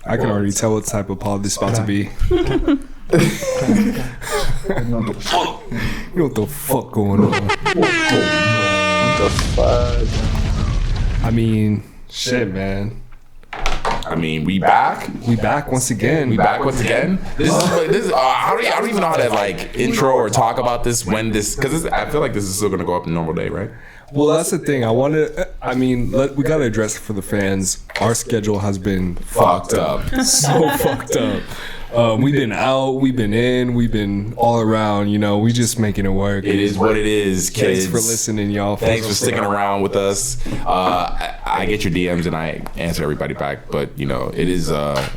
I can already tell what type of pod this is about to be. You know what the fuck going on? What the fuck? I mean, shit, man. I mean, we back. We back once again. This is I don't even know how to like intro or talk about this when this, because I feel like this is still gonna go up in normal day, right? Well, that's the thing. We gotta address it for the fans. Our schedule has been fucked up. So fucked up. We've been out, we've been in, we've been all around, you know, we just making it work. It is what it is, kids. Thanks for listening, y'all. Thanks for sticking around with us. I get your DMs and I answer everybody back, but you know, it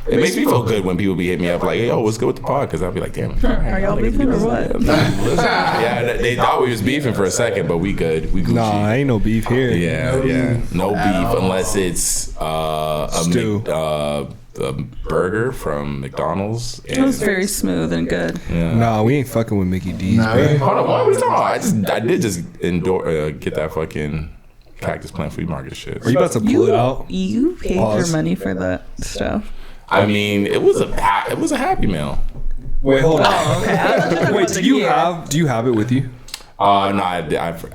makes me feel good when people be hitting me up like, hey, yo, what's good with the pod? Because I'll be like, damn. Are y'all beefing or what? Yeah, they thought we was beefing for a second, but we good. We Gucci. Nah, ain't no beef here. Yeah. No beef unless it's a burger from McDonald's. It was very smooth and good. Yeah. Nah, we ain't fucking with Mickey D's, bro. Hold on, what are we talking about? I did just get that fucking Cactus Plant Flea Market shit. Are you about to pull it out? You paid your money for that stuff. I mean, it was a Happy Meal. Wait, hold on. Oh, okay. Wait, do you have it with you? No, I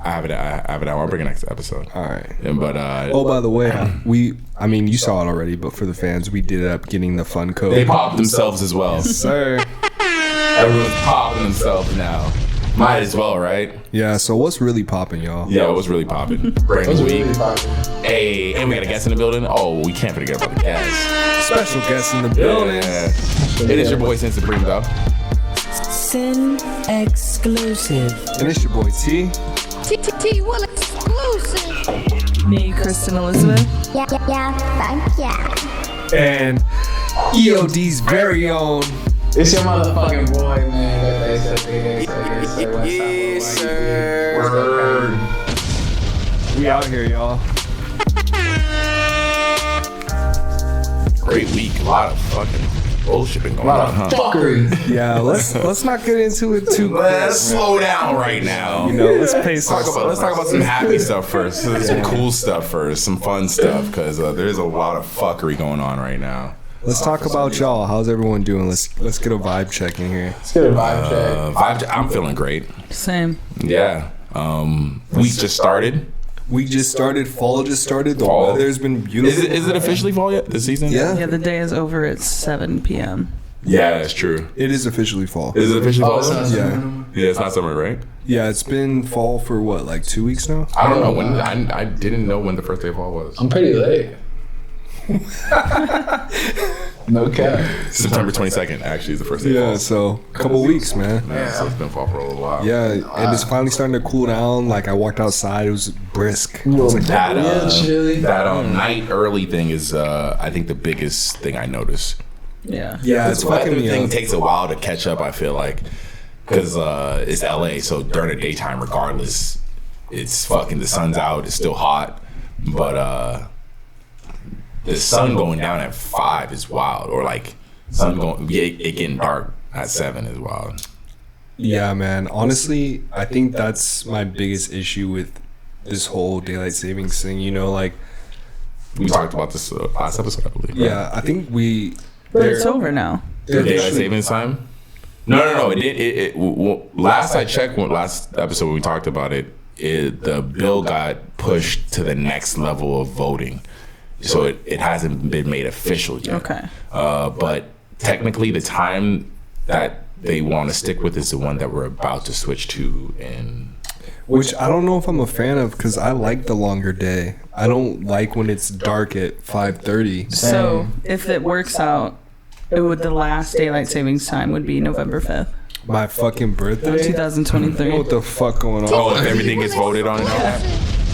have it out. I'll bring it next episode. All right. But by the way, you saw it already, but for the fans, we did end up getting the fun code. They popped themselves as well. Yes, sir. Everyone's popping themselves now. Might as well, right? Yeah, so what's really popping, y'all? Yeah, what's really popping? Brand new week. Hey, and we got a guest in the building. Oh, we can't forget about the guest. Special guest in the building. Yeah. It is your boy Sin Supreme, though. Sin exclusive. And it's your boy T. T Will exclusive. Me, Kristen Elizabeth. Yeah. And EOD's very own. It's your motherfucking boy, man. Yes, sir. We out here, y'all. Great week. A lot of fucking bullshit been going on, huh? Fuckery. Yeah, let's not get into it too quick. Let's slow down right now. You know, let's pace Let's talk about some happy stuff first. Some cool stuff first. Some fun stuff, because there's a lot of fuckery going on right now. Let's talk about y'all. How's everyone doing? Let's get a vibe check in here. Let's get a vibe check. I'm feeling great. Same. Yeah. Week just started. We just started. Fall just started. The weather's been beautiful. Is it officially fall yet this season? Yeah. The day is over at 7 p.m. Yeah, that's true. It is officially fall. Is it officially fall? Yeah. Yeah, it's not summer, right? Yeah, it's been fall for what, like 2 weeks now? I don't know when. I didn't know when the first day of fall was. I'm pretty late. No cap. September 22nd actually is the first day of Yeah, fall. so a couple weeks, man. Yeah, so it's been fall for a little while. Yeah, and it's finally starting to cool down. Like, I walked outside, it was brisk. I was like, That chilly. night early thing is I think the biggest thing I noticed. Yeah. yeah, it's The weather fucking me thing up. takes a while to catch up, I feel like, because it's LA, so during the daytime regardless, it's fucking, the sun's out, it's still hot, but the sun going down at 5 is wild, or like it getting dark at 7 is wild. Yeah, man. Honestly, I think that's my biggest issue with this whole daylight savings thing. You know, like, We talked about this last episode, I believe. Right? yeah, I think But it's over now. The daylight savings time? No. Last I checked, last episode when we talked about it, the bill got pushed to the next level of voting. So it hasn't been made official yet. Okay. But technically, the time that they want to stick with is the one that we're about to switch to. which I don't know if I'm a fan of, because I like the longer day. I don't like when it's dark at 5:30. So if it works out, the last daylight savings time would be November 5th, My fucking birthday. 2023. What the fuck going on? Oh, if everything gets voted on and all that?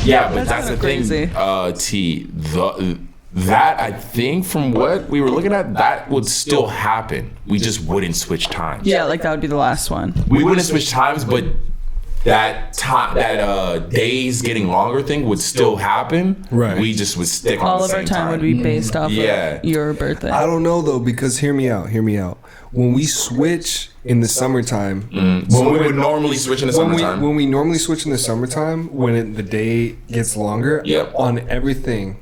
Yeah, but that's the crazy. thing. That I think from what we were looking at, that would still happen. We just wouldn't switch times. Yeah, like that would be the last one. We wouldn't switch times, but that days getting longer thing would still happen. Right. We just would stick on All the of same our time would be based off of your birthday. I don't know though, because hear me out. When we switch in the summertime, when we would normally switch in the summertime. when we normally switch in the summertime, when the day gets longer, Yep. on everything,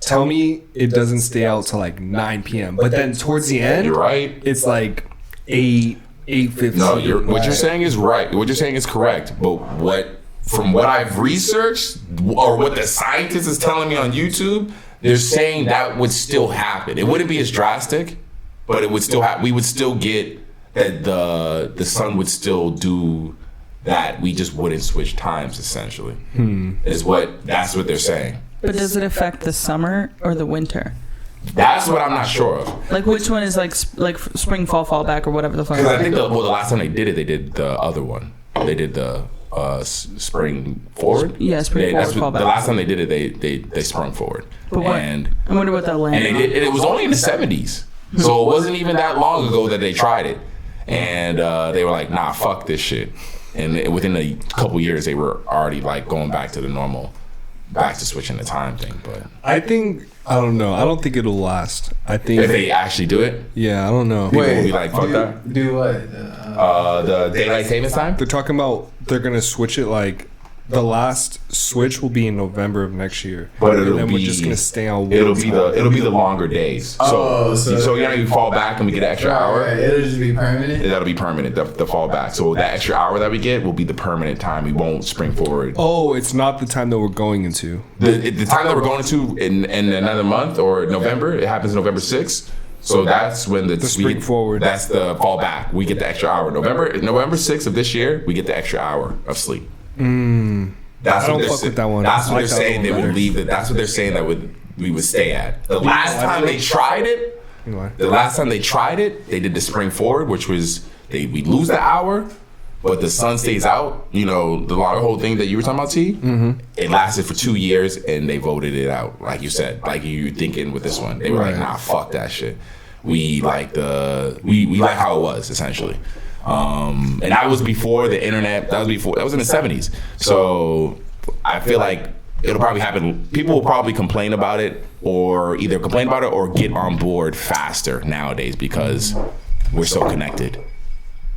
tell me it doesn't stay out till like 9 p.m. But then towards the end, You're right. it's like 8:50. No, what you're saying is right. What you're saying is correct. But from what I've researched, or what the scientist is telling me on YouTube, they're saying that would still happen. It wouldn't be as drastic, but it would still happen. We would still get that the sun would still do that. We just wouldn't switch times, essentially. That's what they're saying. But does it affect the summer or the winter? That's what I'm not sure of. Like which one is like spring, fall, fall back, or whatever the fuck? Because I think the last time they did the other one. They did the spring forward. Yeah, spring forward, fall back. The last time they did it, they sprung forward. But what? And I wonder what that landed. And it was only in the 70s, so it wasn't even that long ago that they tried it, and they were like, "Nah, fuck this shit." And within a couple years, they were already like going back to the normal, back to switching the time thing. But I don't know. I don't think it'll last. I think if they actually do it, yeah, I don't know. people will be like, "Fuck that." Do what? The daylight savings time. They're talking about they're gonna switch it like the last switch will be in November of next year, But and it'll then be we're just gonna stay on. It'll be the longer days. So you know, you fall back and we get an extra hour. Right, it'll just be permanent. That'll be permanent. The fall back. So that extra hour that we get will be the permanent time. We won't spring forward. Oh, it's not the time that we're going into. The time that we're going to in another month or November. It happens November 6th. So that's when the spring forward. That's the fall back. We get the extra hour. November 6th of this year, we get the extra hour of sleep. That's I don't fuck with that one. That's what I like they're that saying. one They would better. leave it. That's what they're saying that we would stay at. The last time they tried it, they did the spring forward, which was we lose the hour, but the sun stays out. You know, the whole thing that you were talking about, T. Mm-hmm. It lasted for 2 years, and they voted it out, like you said, like you thinking with this one. They were like, "Nah, fuck that shit. We like we like how it was, essentially." And that was before the internet. That was in the 70s. So I feel like it'll probably happen. People will probably complain about it, or either complain about it or get on board faster nowadays because we're so connected.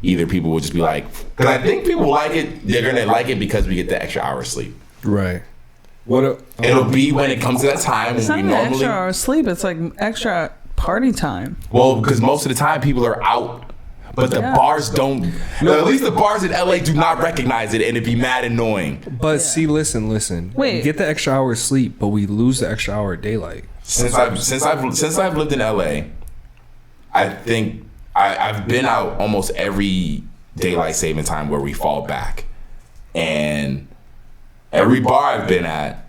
Either people will just be like, because I think people like it. They're gonna like it because we get the extra hour of sleep. Right. It'll be when it comes to that time. It's not even extra hour of sleep. It's like extra party time. Well, because most of the time people are out. But the bars don't. No, at least the bars in LA do not recognize it, and it'd be mad annoying. But see, listen. Wait. We get the extra hour of sleep, but we lose the extra hour of daylight. Since I've lived in LA, I think I've been out almost every daylight saving time where we fall back, and every bar I've been at,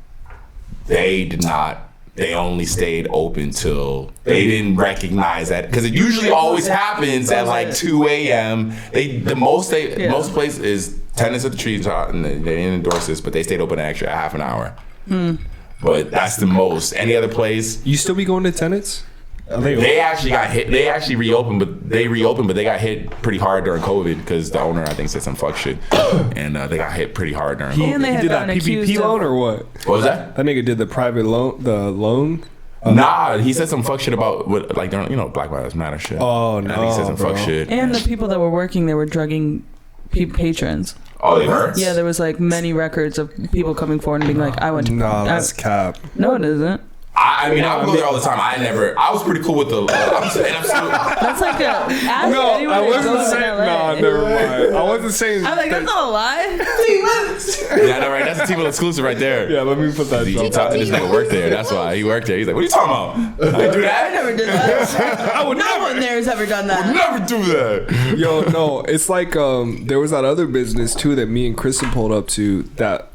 they did not. They only stayed open till they didn't recognize that, because it usually always happens at like 2 a.m. Most places is Tenants of the Trees, and they didn't endorse this, but they stayed open an extra half an hour. But that's the most. Any other place? You still be going to Tenants? They actually got hit. They actually reopened, but they got hit pretty hard during COVID because the owner, I think, said some fuck shit, and they got hit pretty hard during COVID. And they He had did that gotten accused PPP of- loan or what? What was that? That nigga did the private loan. Nah, he said some fuck shit about like during, Black Lives Matter shit. Oh, And he said some bro. fuck shit. And the people that were working, they were drugging patrons. Oh, they were? Yeah, there was like many records of people coming forward and being like, "I went to." Nah, that's cap. No, it isn't. I mean, I would go there all the time. I was pretty cool with the. I'm saying, That's like a. Ask No, anyone I who wasn't goes to saying. LA. Nah, never mind. I wasn't saying. I'm like, that's not a lie. yeah, no, right. That's a T-Will exclusive right there. Yeah, let me put that. This nigga worked there. That's why he worked there. He's like, "What are you talking about? I do I that? never did that. I would No one there has ever done that. never do that." Yo, no, it's like there was that other business too that me and Kristen pulled up to that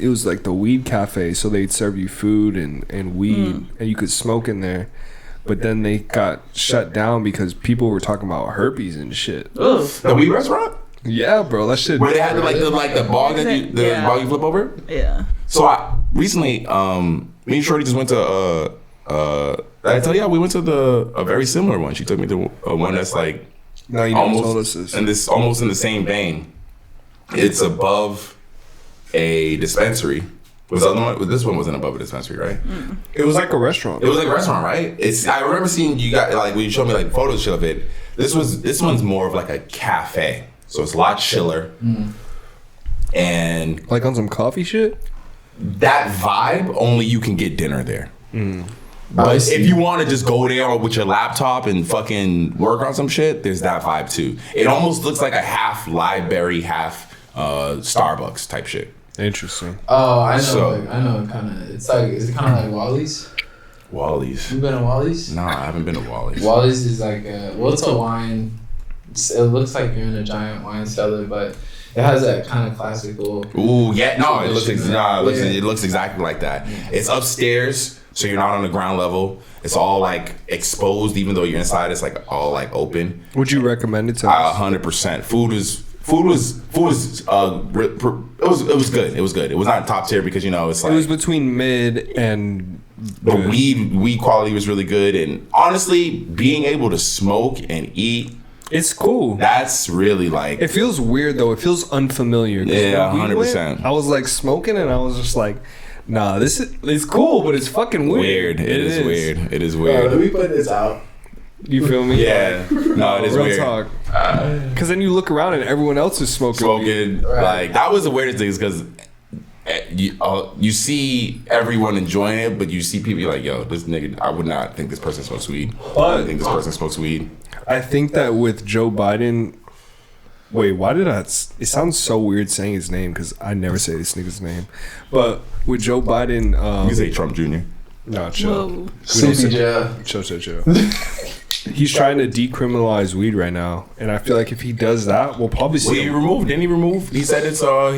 it was like the weed cafe, so they'd serve you food and weed and you could smoke in there, but then they got shut down because people were talking about herpes and shit. The weed restaurant Yeah, bro, that shit. where they had the bog that you bog you flip over. Yeah. So I recently, me and Shorty just went to I tell you, we went to a very similar one. She took me to one that's like No, you never told us this. and this almost in the same vein. It's above a dispensary. Was the other one? This one wasn't above a dispensary, right? It was like a restaurant. It was like a restaurant, right? I remember seeing you got like when you showed me like photos of it. This one's more of like a cafe, so it's a lot chiller, and Like on some coffee shit. that vibe. Only you can get dinner there. But if you want to just go there with your laptop and fucking work on some shit, there's that vibe too. It almost looks like a half library, half Starbucks type shit. Interesting. Oh, I know. So- I know. Kind of. It's like. Is it kind of like Wally's? Wally's. You been to Wally's? Nah, I haven't been to Wally's. Wally's is like it's a wine. It looks like you're in a giant wine cellar, but it has that kind of classical. Ooh, yeah, no, it looks Yeah. it looks exactly like that. It's upstairs, so you're not on the ground level. It's all like exposed, even though you're inside. It's like all like open. Would you recommend it to us? 100%. Food was it was good. It was good. It was not top tier because it's like It was between mid and the good. weed quality was really good, and honestly, being able to smoke and eat, It's cool. that's really like It feels weird though. It feels unfamiliar. 'Cause Yeah, when we 100%. went, I was like smoking and I was just like, nah, it's cool, but it's fucking weird. weird. It is weird. It is Let weird. me put this out. You feel me? Yeah, no, it is Real weird. talk. Because then you look around and everyone else is smoking. weed. Smoking, like that was the weirdest thing, because you see everyone enjoying it, but you see people like, yo, this nigga, I would not think this person smokes weed. I don't think this person smokes weed. I think that with Joe Biden. Wait, why did I? It sounds so weird saying his name because I never say this nigga's name. But with Joe Biden, You say Trump Jr. no, chill. Whoa. CPJ. Chill. He's trying to decriminalize weed right now, and I feel like if he does that, we'll probably Well, see. didn't he remove? He said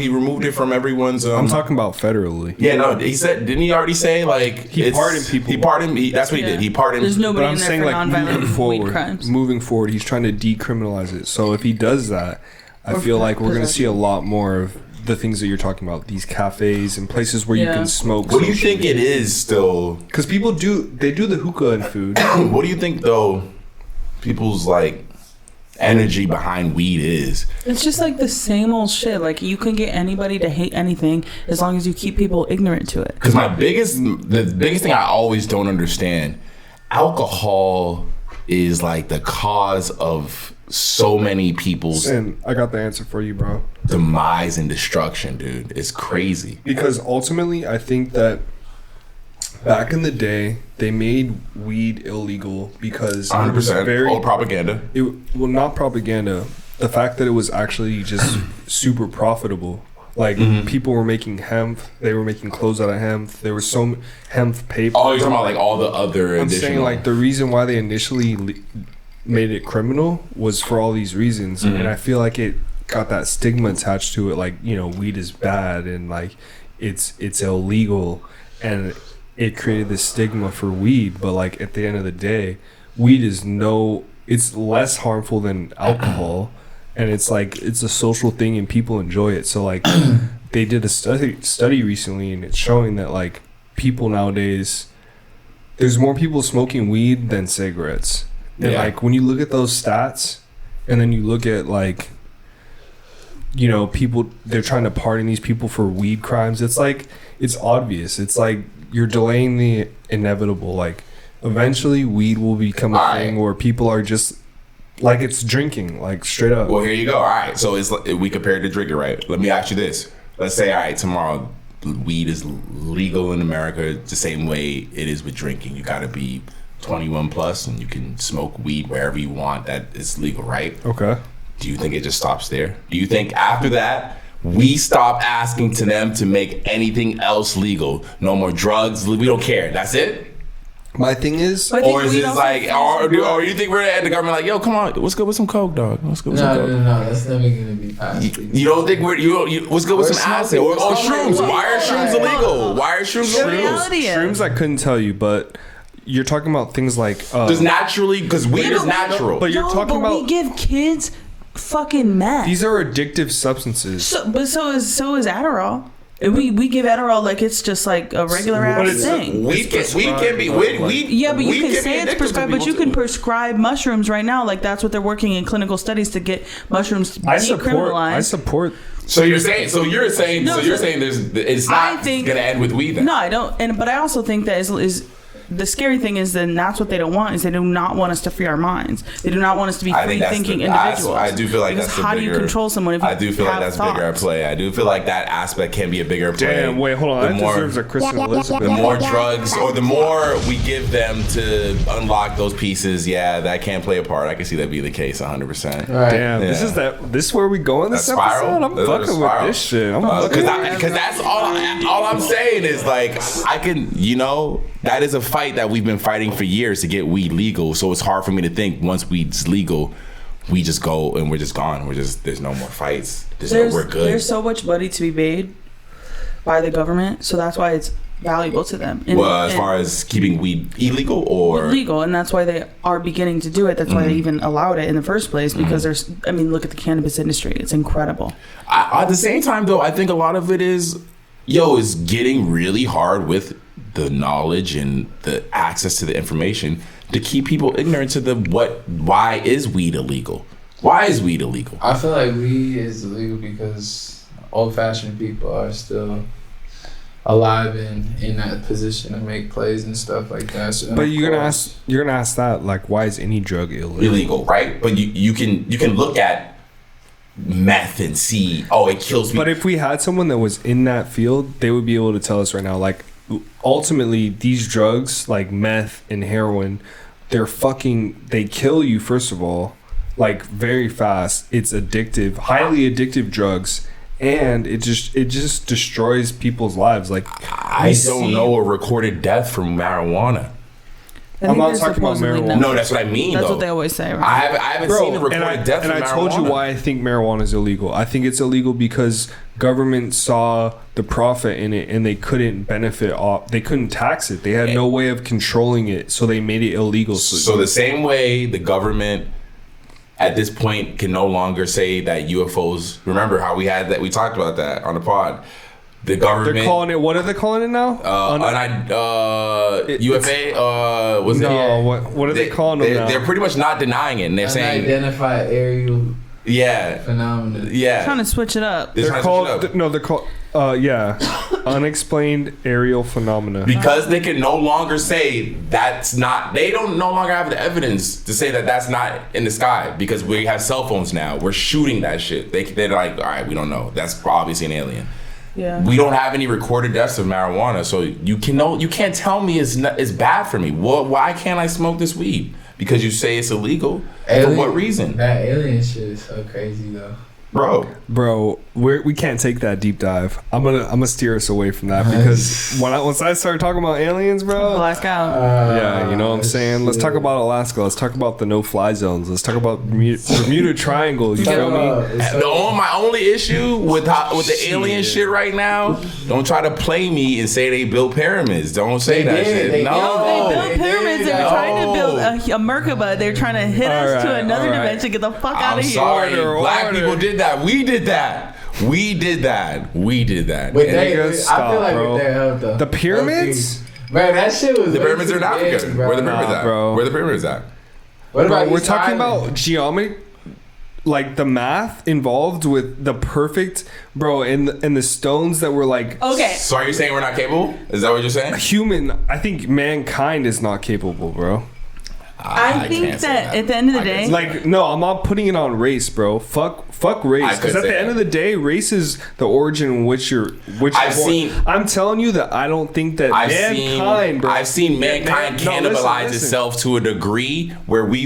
he removed it from everyone's. I'm talking about federally. Yeah, no, he said, didn't he already say like He pardoned people. He pardoned. That's what he Yeah. did. He pardoned. There's But nobody I'm in there saying for like nonviolent weed crimes. moving forward, he's trying to decriminalize it. So if he does that, I feel like we're gonna see a lot more of the things that you're talking about. These cafes and places where you Yeah. can smoke. What do you think it is still? Because people do the hookah and food. What do you think though? People's like energy behind weed is. It's just like the same old shit. Like you can get anybody to hate anything as long as you keep people ignorant to it. Because the biggest thing I always don't understand, alcohol is like the cause of so many people's And I got the answer for you, bro. demise and destruction, dude. It's crazy. Because ultimately, I think that back in the day, they made weed illegal because it was 100%. very All propaganda. not propaganda. The fact that it was actually just super profitable. Like people were making hemp, they were making clothes out of hemp. There was so hemp paper. Oh, you're talking about like all the other I'm additional. saying like the reason why they initially made it criminal was for all these reasons, and I feel like it got that stigma attached to it. Like weed is bad and like it's illegal, and it created this stigma for weed. But like at the end of the day, weed is it's less harmful than alcohol, and it's like it's a social thing and people enjoy it. So like they did a study recently, and it's showing that like people nowadays, there's more people smoking weed than cigarettes. And Yeah. like when you look at those stats, and then you look at like people, they're trying to pardon these people for weed crimes. It's like it's obvious. It's like you're delaying the inevitable. Like eventually weed will become a All right. thing where people are just like it's drinking, like straight up. Well, here you go. All right. So it's like, we compared to drinking, right? Let me ask you this. Let's say, all right, tomorrow weed is legal in America the same way it is with drinking. You got to be 21 plus and you can smoke weed wherever you want. That is legal, right? Okay. Do you think it just stops there? Do you think after that we stop asking to them to make anything else legal? No more drugs. We don't care. That's it? My thing is, I think Or is weed it also like, feels or you think we're at the government like, yo, come on, what's good with some coke, dog? What's good with some No, coke? that's never gonna be passed. You don't think what's good with We're some acid smoking. or We're shrooms? smoking. Why are shrooms illegal? Why are shrooms The illegal? reality is, shrooms I couldn't tell you, but you're talking about things like Because naturally, because weed is natural. But you're talking but we about give kids fucking meth. these are addictive substances. So is Adderall. We give Adderall like it's just like a regular But ass it's- thing. Weed can be weed. Yeah, but you weed can be say it's addictive to prescribed, but people you can too. prescribe mushrooms right now. Like that's what they're working in clinical studies to get mushrooms I decriminalized. support. So you're saying No, there's it's I not think- gonna end with weed then? No, I don't. But I also think that is the scary thing is, then that's what they don't want. Is they do not want us to free our minds. They do not want us to be free thinking individuals. I do feel like because that's how do you control someone if you I do feel like that's thoughts? bigger at play. I do feel like that aspect can be a bigger play. Damn, wait, hold on. That deserves a Kristen Elizabeth. The more drugs or the more we give them to unlock those pieces, that can play a part. I can see that be the case 100%. Right. Damn, this is where we go in this spiral? episode? I'm fucking with this shit. Because that's all I'm saying is like, I can, that is a fight that we've been fighting for years to get weed legal. So it's hard for me to think once weed's legal, we just go and we're just gone. There's no more fights. We're good. There's so much money to be made by the government, so that's why it's valuable to them. As far as keeping weed illegal or legal, and that's why they are beginning to do it. That's why they even allowed it in the first place, because look at the cannabis industry. It's incredible. At the same time, though, I think a lot of it is getting really hard with the knowledge and the access to the information to keep people ignorant to why is weed illegal? Why is weed illegal? I feel like weed is illegal because old-fashioned people are still alive and in that position to make plays and stuff like that. So, but you're gonna ask that, like, why is any drug illegal? Right? But you can look at meth and see, it kills people. But if we had someone that was in that field, they would be able to tell us right now, like, ultimately these drugs like meth and heroin, they kill you, first of all, like, very fast. It's addictive, highly addictive drugs. And it just destroys people's lives. Like, I don't know a recorded death from marijuana. I'm not talking about marijuana. No, that's what I mean. That's what they always say. Right? I haven't seen a recorded death from marijuana. And I told you why I think marijuana is illegal. I think it's illegal because government saw the profit in it, and they couldn't benefit off. They couldn't tax it. They had no way of controlling it, so they made it illegal. So the same way the government at this point can no longer say that UFOs. Remember how we talked about that on the pod. The government. They're calling it. What are they calling it now? UFA. Was no. What are they calling them now? They're pretty much not denying it, and they're saying unidentified aerial. Phenomenon. Yeah. Trying to switch it up. They're called. They're called. Unexplained aerial phenomena. Because they can no longer say that's not. They don't no longer have the evidence to say that that's not in the sky, because we have cell phones now. We're shooting that shit. They're like, all right, we don't know. That's obviously an alien. Yeah. We don't have any recorded deaths of marijuana, so you can't tell me it's bad for me. Why can't I smoke this weed? Because you say it's illegal. For what reason? That alien shit is so crazy though. Bro, we can't take that deep dive. I'm gonna steer us away from that, because once I start talking about aliens, bro, blackout. Yeah, you know what I'm saying. Let's talk about Alaska. Let's talk about the no-fly zones. Let's talk about Bermuda Triangle. You feel me? My only issue with the alien shit right now, don't try to play me and say they built pyramids. Don't say that shit. They built pyramids. They're trying to build a Merkaba. They're trying to hit us to another dimension. Get the fuck out of here. I'm sorry. Black people did that. We did that. Wait, stop, I feel like bro. with their help though. The pyramids? Man, that shit was. The pyramids are in Africa. Where the pyramids at? Bro. Where the pyramids at? What about we're talking about geometry, like the math involved with the perfect, bro, and the stones that were like. Okay. So are you saying we're not capable? Is that what you're saying? I think mankind is not capable, bro. I think that at the end of the day, like, no, I'm not putting it on race, bro. Fuck race. Because at the end of the day, race is the origin in which you're. I'm telling you that I don't think that mankind, bro. I've seen mankind cannibalize itself to a degree where we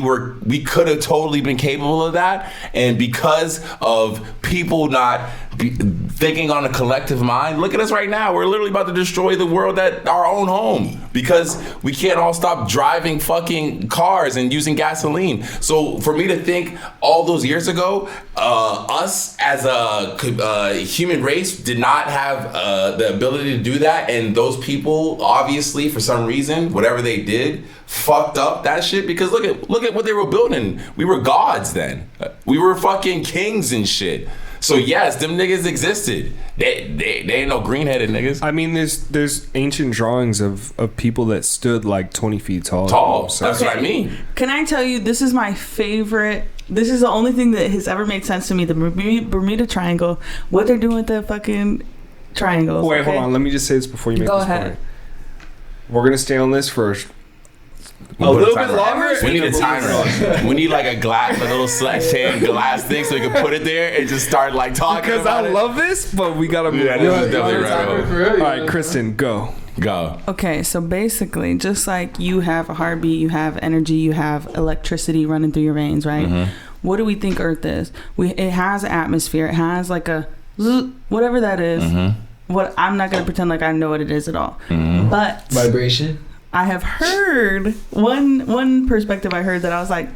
could have totally been capable of that, and because of people not thinking on a collective mind, look at us right now. We're literally about to destroy the world at our own home because we can't all stop driving fucking cars and using gasoline. So for me to think all those years ago, us as a human race did not have the ability to do that, and those people obviously for some reason, whatever they did, fucked up that shit, because look at what they were building. We were gods then. We were fucking kings and shit. So yes, them niggas existed. They ain't no green-headed niggas. I mean, there's ancient drawings of people that stood like 20 feet tall. That's what I mean. Can I tell you, this is my favorite. This is the only thing that has ever made sense to me. The Bermuda Triangle. What they're doing with the fucking triangles. Wait, hold on. Let me just say this before you make this point. We're gonna stay on this for a little bit longer. We need a timer. We need like a glass, a little sledgehammer glass thing, so we can put it there and just start like talking. Because about I it. love this, but we gotta move. Yeah, this is definitely right. All right, Kristen, go. Okay, so basically, just like you have a heartbeat, you have energy, you have electricity running through your veins, right? Mm-hmm. What do we think Earth is? It has an atmosphere. It has like a zzz, whatever that is. Mm-hmm. What I'm not gonna pretend like I know what it is at all. Mm-hmm. But Vibration. I have heard one perspective. I heard that I was like,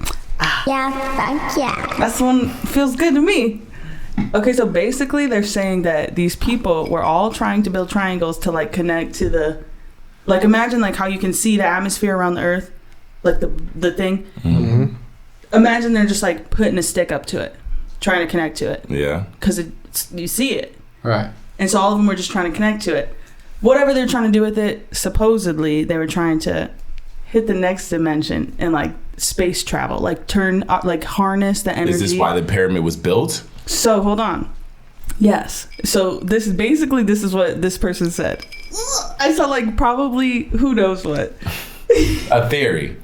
Yeah, fuck yeah. that's one feels good to me. Okay, so basically they're saying that these people were all trying to build triangles to like connect to the, like imagine like how you can see the atmosphere around the Earth, like the thing. Mm-hmm. Imagine they're just like putting a stick up to it, trying to connect to it. Yeah. Because you see it. Right. And so all of them were just trying to connect to it. Whatever they're trying to do with it, supposedly they were trying to hit the next dimension and like space travel, like turn, like harness the energy. Is this why the pyramid was built? So hold on. Yes. So this is what this person said. I saw like probably who knows what. A theory.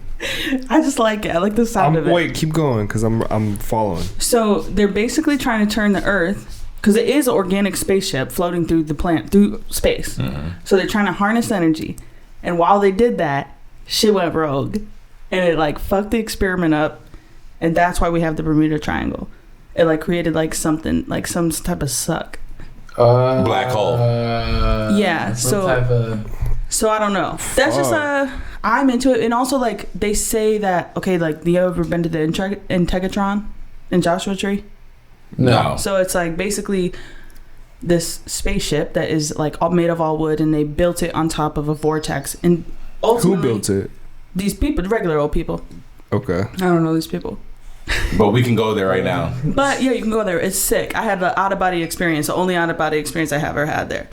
I just like it. I like the sound of it. Wait, keep going because I'm following. So they're basically trying to turn the Earth, because it is an organic spaceship floating through through space. Mm-hmm. So they're trying to harness energy, and while they did that, shit went rogue, and it like fucked the experiment up, and that's why we have the Bermuda Triangle. It like created like something like some type of suck. Black hole. Yeah. So I don't know. That's just I'm into it, and also like they say that like you ever been to the Integratron in Joshua Tree? No. So it's like basically this spaceship that is like all made of all wood, and they built it on top of a vortex. And ultimately, Who built it? These people, the regular old people. Okay. I don't know these people. But we can go there right now. But yeah, you can go there. It's sick. I had an out of body experience, the only out of body experience I have ever had there.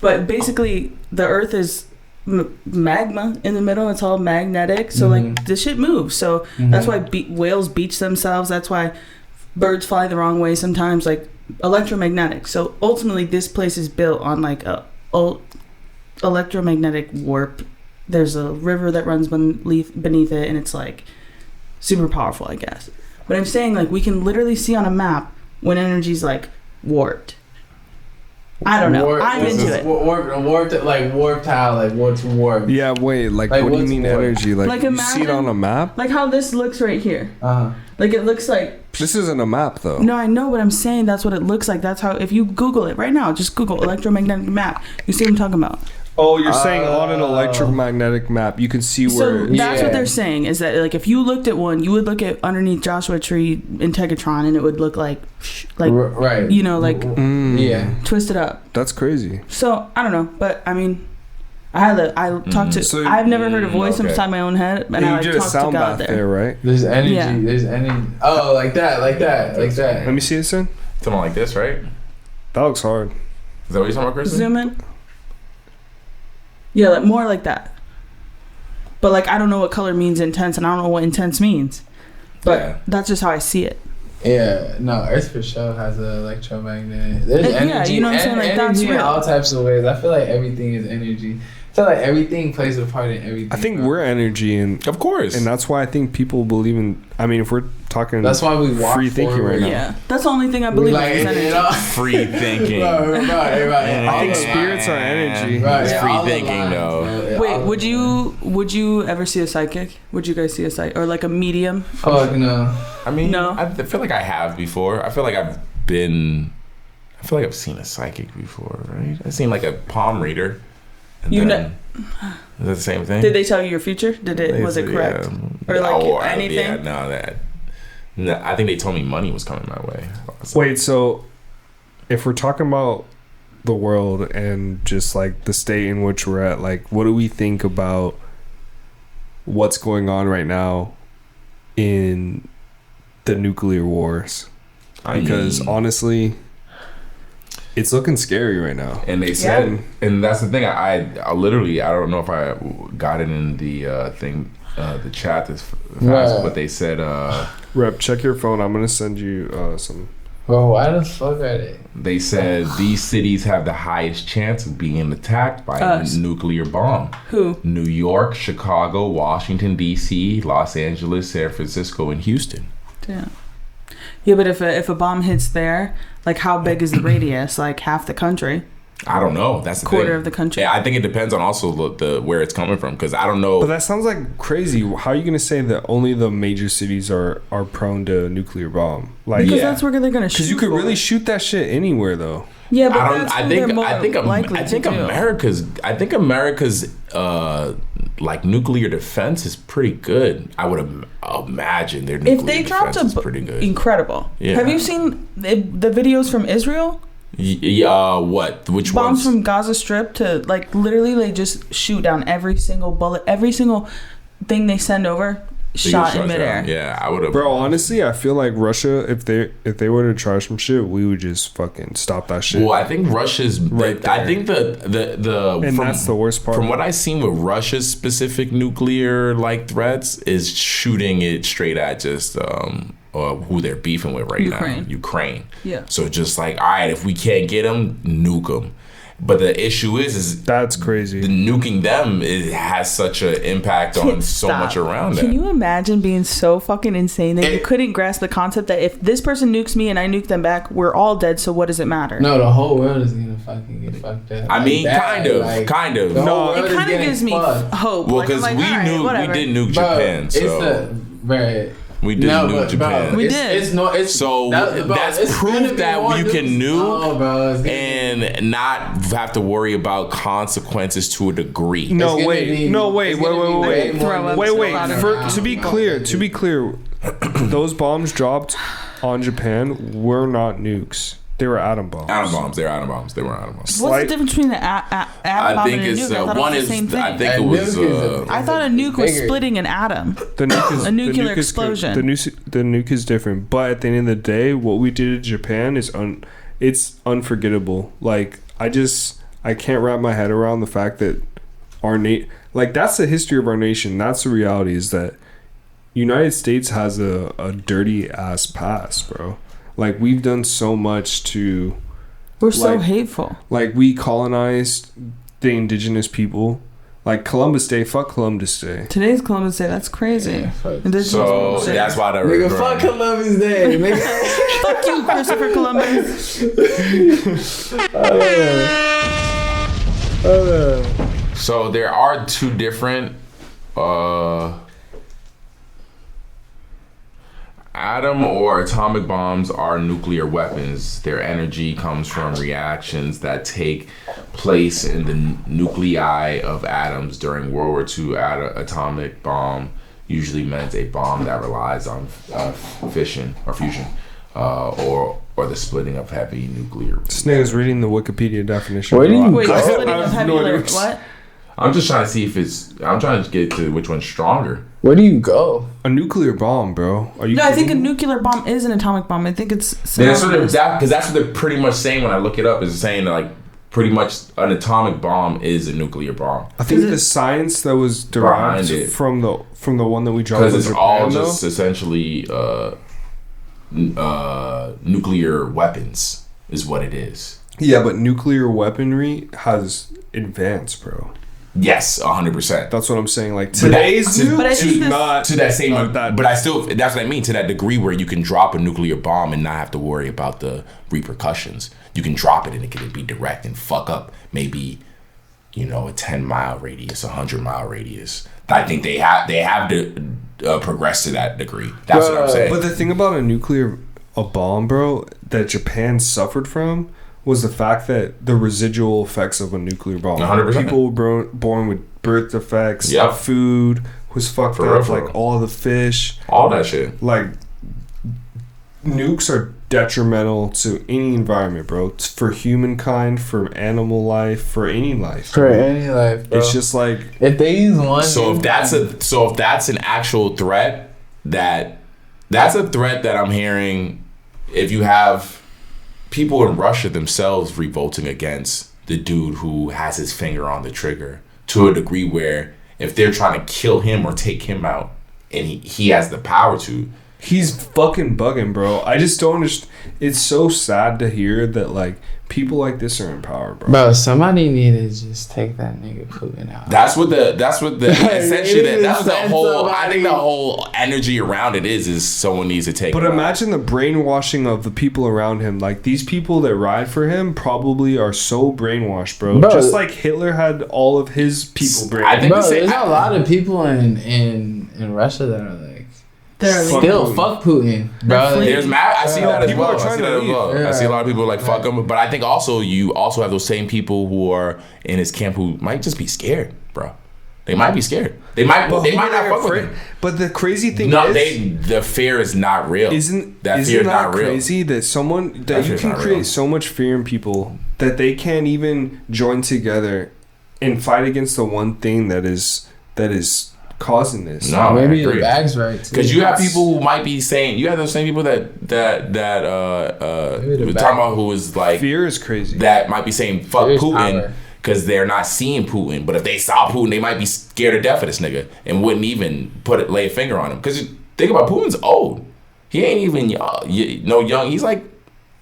But basically, the Earth is magma in the middle. It's all magnetic, so like the shit moves. So that's why whales beach themselves. That's why birds fly the wrong way sometimes. Like electromagnetic. So ultimately, this place is built on like a electromagnetic warp. There's a river that runs beneath it, and it's like super powerful, I guess. But I'm saying like we can literally see on a map when energy's like warped. I don't know. I'm into it. Warped how? Like warp to warp. Yeah, wait, like what do you mean warp? energy? Like you imagine, see it on a map? Like how this looks right here. Like it looks like... This isn't a map though. No, I know, but I'm saying that's what it looks like. That's how, if you Google it right now, just Google electromagnetic map. You see what I'm talking about. Oh, you're saying on an electromagnetic map, you can see where... So that's what they're saying, is that like if you looked at one, you would look at underneath Joshua Tree Integratron, and it would look like right. You know, like twisted up. That's crazy. So I don't know, but I mean, I talked to. So, I've never heard a voice inside my own head, and I you like, did a talked sound to God bath there. right? There's energy. Yeah. There's energy. Oh, like that. Let me see it, son. Something like this, right? That looks hard. Is that what you're talking about, Kristen? Zoom in. Yeah, like more like that. But like I don't know what color means intense, and I don't know what intense means. But that's just how I see it. Yeah, no, Earth for sure has an electromagnet. There's energy. Yeah, you know what I'm saying? Like energy that's in real. all types of ways. I feel like everything is energy. I feel like everything plays a part in everything. I think we're energy, and of course, and that's why I think people believe in. I mean, if we're talking, that's why we walk free thinking right now. Yeah, that's the only thing I believe in is energy. Free thinking. Right. I think spirits are energy. It's free thinking, though. Wait, would you ever see a psychic? Would you guys see a psychic or like a medium? Fuck no. I mean, no. I feel like I have before. I feel like I've seen a psychic before, right? I've seen like a palm reader. And you know. Is that the same thing? Did they tell you your future? Was it correct? Or like anything? No, I think they told me money was coming my way. Wait, so if we're talking about the world and just like the state in which we're at, like what do we think about what's going on right now in the nuclear wars? Because honestly, it's looking scary right now. And they said, and that's the thing. I literally, I don't know if I got it in the thing, the chat this fast, but they said, Rep, check your phone. I'm gonna send you some. Bro, why the fuck are they? They said these cities have the highest chance of being attacked by a nuclear bomb. Who? New York, Chicago, Washington, D.C., Los Angeles, San Francisco, and Houston. Damn. Yeah, but if a bomb hits there, like how big is the radius? Like half the country. I don't know. That's the quarter thing. of the country. Yeah, I think it depends on also the where it's coming from, because I don't know. But that sounds like crazy. How are you going to say that only the major cities are prone to a nuclear bomb? Like, because that's where they're going to shoot. Because you could really shoot that shit anywhere, though. Yeah, but I think America's like nuclear defense is pretty good. I would imagine their nuclear if they dropped is pretty good. Incredible. Yeah. Have you seen the videos from Israel? What? Which bombs ones? From Gaza Strip to like literally they just shoot down every single bullet, every single thing they send over. Shot in midair. Yeah, I would have. Bro, honestly, I feel like Russia, if they were to try some shit, we would just fucking stop that shit. Well, I think Russia's right there. I think the and that's the worst part. From what I've seen with Russia's specific nuclear like threats is shooting it straight at just who they're beefing with right now, Ukraine. Yeah. So just like, all right, if we can't get them, nuke them. But the issue is that's crazy. The nuking them has such an impact on so much around them. Can you imagine being so fucking insane that you couldn't grasp the concept that if this person nukes me and I nuke them back, we're all dead, so what does it matter? No, the whole world is gonna fucking get fucked up. I mean, kind of. No, it kind of gives me hope. Well, because we did nuke Japan, so. We did nuke Japan. We did. That's proof that you can nuke and not have to worry about consequences to a degree. Wait. To be clear, those bombs dropped on Japan were not nukes. They were atom bombs. They're atom bombs. They weren't atom bombs. What's the difference between the atom bomb and a nuke? I thought it was the same thing. I think it was. I thought a nuke was splitting an atom. The nuke is a nuclear explosion. The nuke is different, but at the end of the day, what we did in Japan is it's unforgettable. Like I can't wrap my head around the fact that that's the history of our nation. That's the reality. Is that United States has a dirty ass past, bro. Like, we've done so much to... We're so hateful. Like, we colonized the indigenous people. Like, Columbus Day, fuck Columbus Day. Today's Columbus Day, that's crazy. Yeah, so, that's why the... Nigga, fuck Columbus Day, nigga. Fuck you, Christopher Columbus. So, there are two different... Atom or atomic bombs are nuclear weapons. Their energy comes from reactions that take place in the nuclei of atoms. During World War II, atomic bomb usually meant a bomb that relies on fission or fusion, or the splitting of heavy nuclear. This nigga's reading the Wikipedia definition. Wait, splitting of heavy what? I'm just trying to see if I'm trying to get to which one's stronger. Where do you go? A nuclear bomb, bro. Are you? No, I think a nuclear bomb is an atomic bomb. I think it's. That's what they're pretty much saying when I look it up. Is saying that, like, pretty much an atomic bomb is a nuclear bomb. I think the science that was derived from the one that we dropped because it's Japan, all just essentially nuclear weapons is what it is. Yeah, but nuclear weaponry has advanced, bro. Yes, 100%. That's what I'm saying. Like today's nuke is not to that same. that. But I still, that's what I mean. To that degree where you can drop a nuclear bomb and not have to worry about the repercussions. You can drop it and it can be direct and fuck up maybe, a 10-mile radius, 100-mile radius. I think they have to progress to that degree. That's what I'm saying. But the thing about a bomb, bro, that Japan suffered from was the fact that the residual effects of a nuclear bomb. 100%. People were born with birth defects. Yep. Food was fucked up. Like all the fish. All that shit. Like nukes are detrimental to any environment, bro. It's for humankind, for animal life, for any life. For any life, bro. It's just like if they use one. So if that's an actual threat, that's a threat that I'm hearing. If you have people in Russia themselves revolting against the dude who has his finger on the trigger to a degree where if they're trying to kill him or take him out and he has the power to, He's fucking bugging, bro. I just don't understand. It's so sad to hear that, like, people like this are in power, bro. Bro, somebody need to just take that nigga Putin out. That's what the essentially that's the whole. I think the whole energy around it is someone needs to take. But imagine the brainwashing of the people around him. Like, these people that ride for him probably are so brainwashed, bro. Just like Hitler had all of his people brainwashed. I think there's a lot of people in Russia that are like. They're still fuck Putin, bro. There's I see that as well. Yeah. I see a lot of people like fuck him, but I think also you also have those same people who are in his camp who might just be scared, bro. They might be scared. They might not fuck with him. But the crazy thing the fear is not real. Isn't fear is that not real? Crazy that you can create so much fear in people that they can't even join together and fight against the one thing that is causing this. No, maybe your bag's right. Because you have people who might be saying, you have those same people that we're talking about who is like fear is crazy. That might be saying fuck Putin because they're not seeing Putin. But if they saw Putin, they might be scared to death of this nigga and wouldn't even lay a finger on him. Because think about Putin's old. He ain't even young. He's like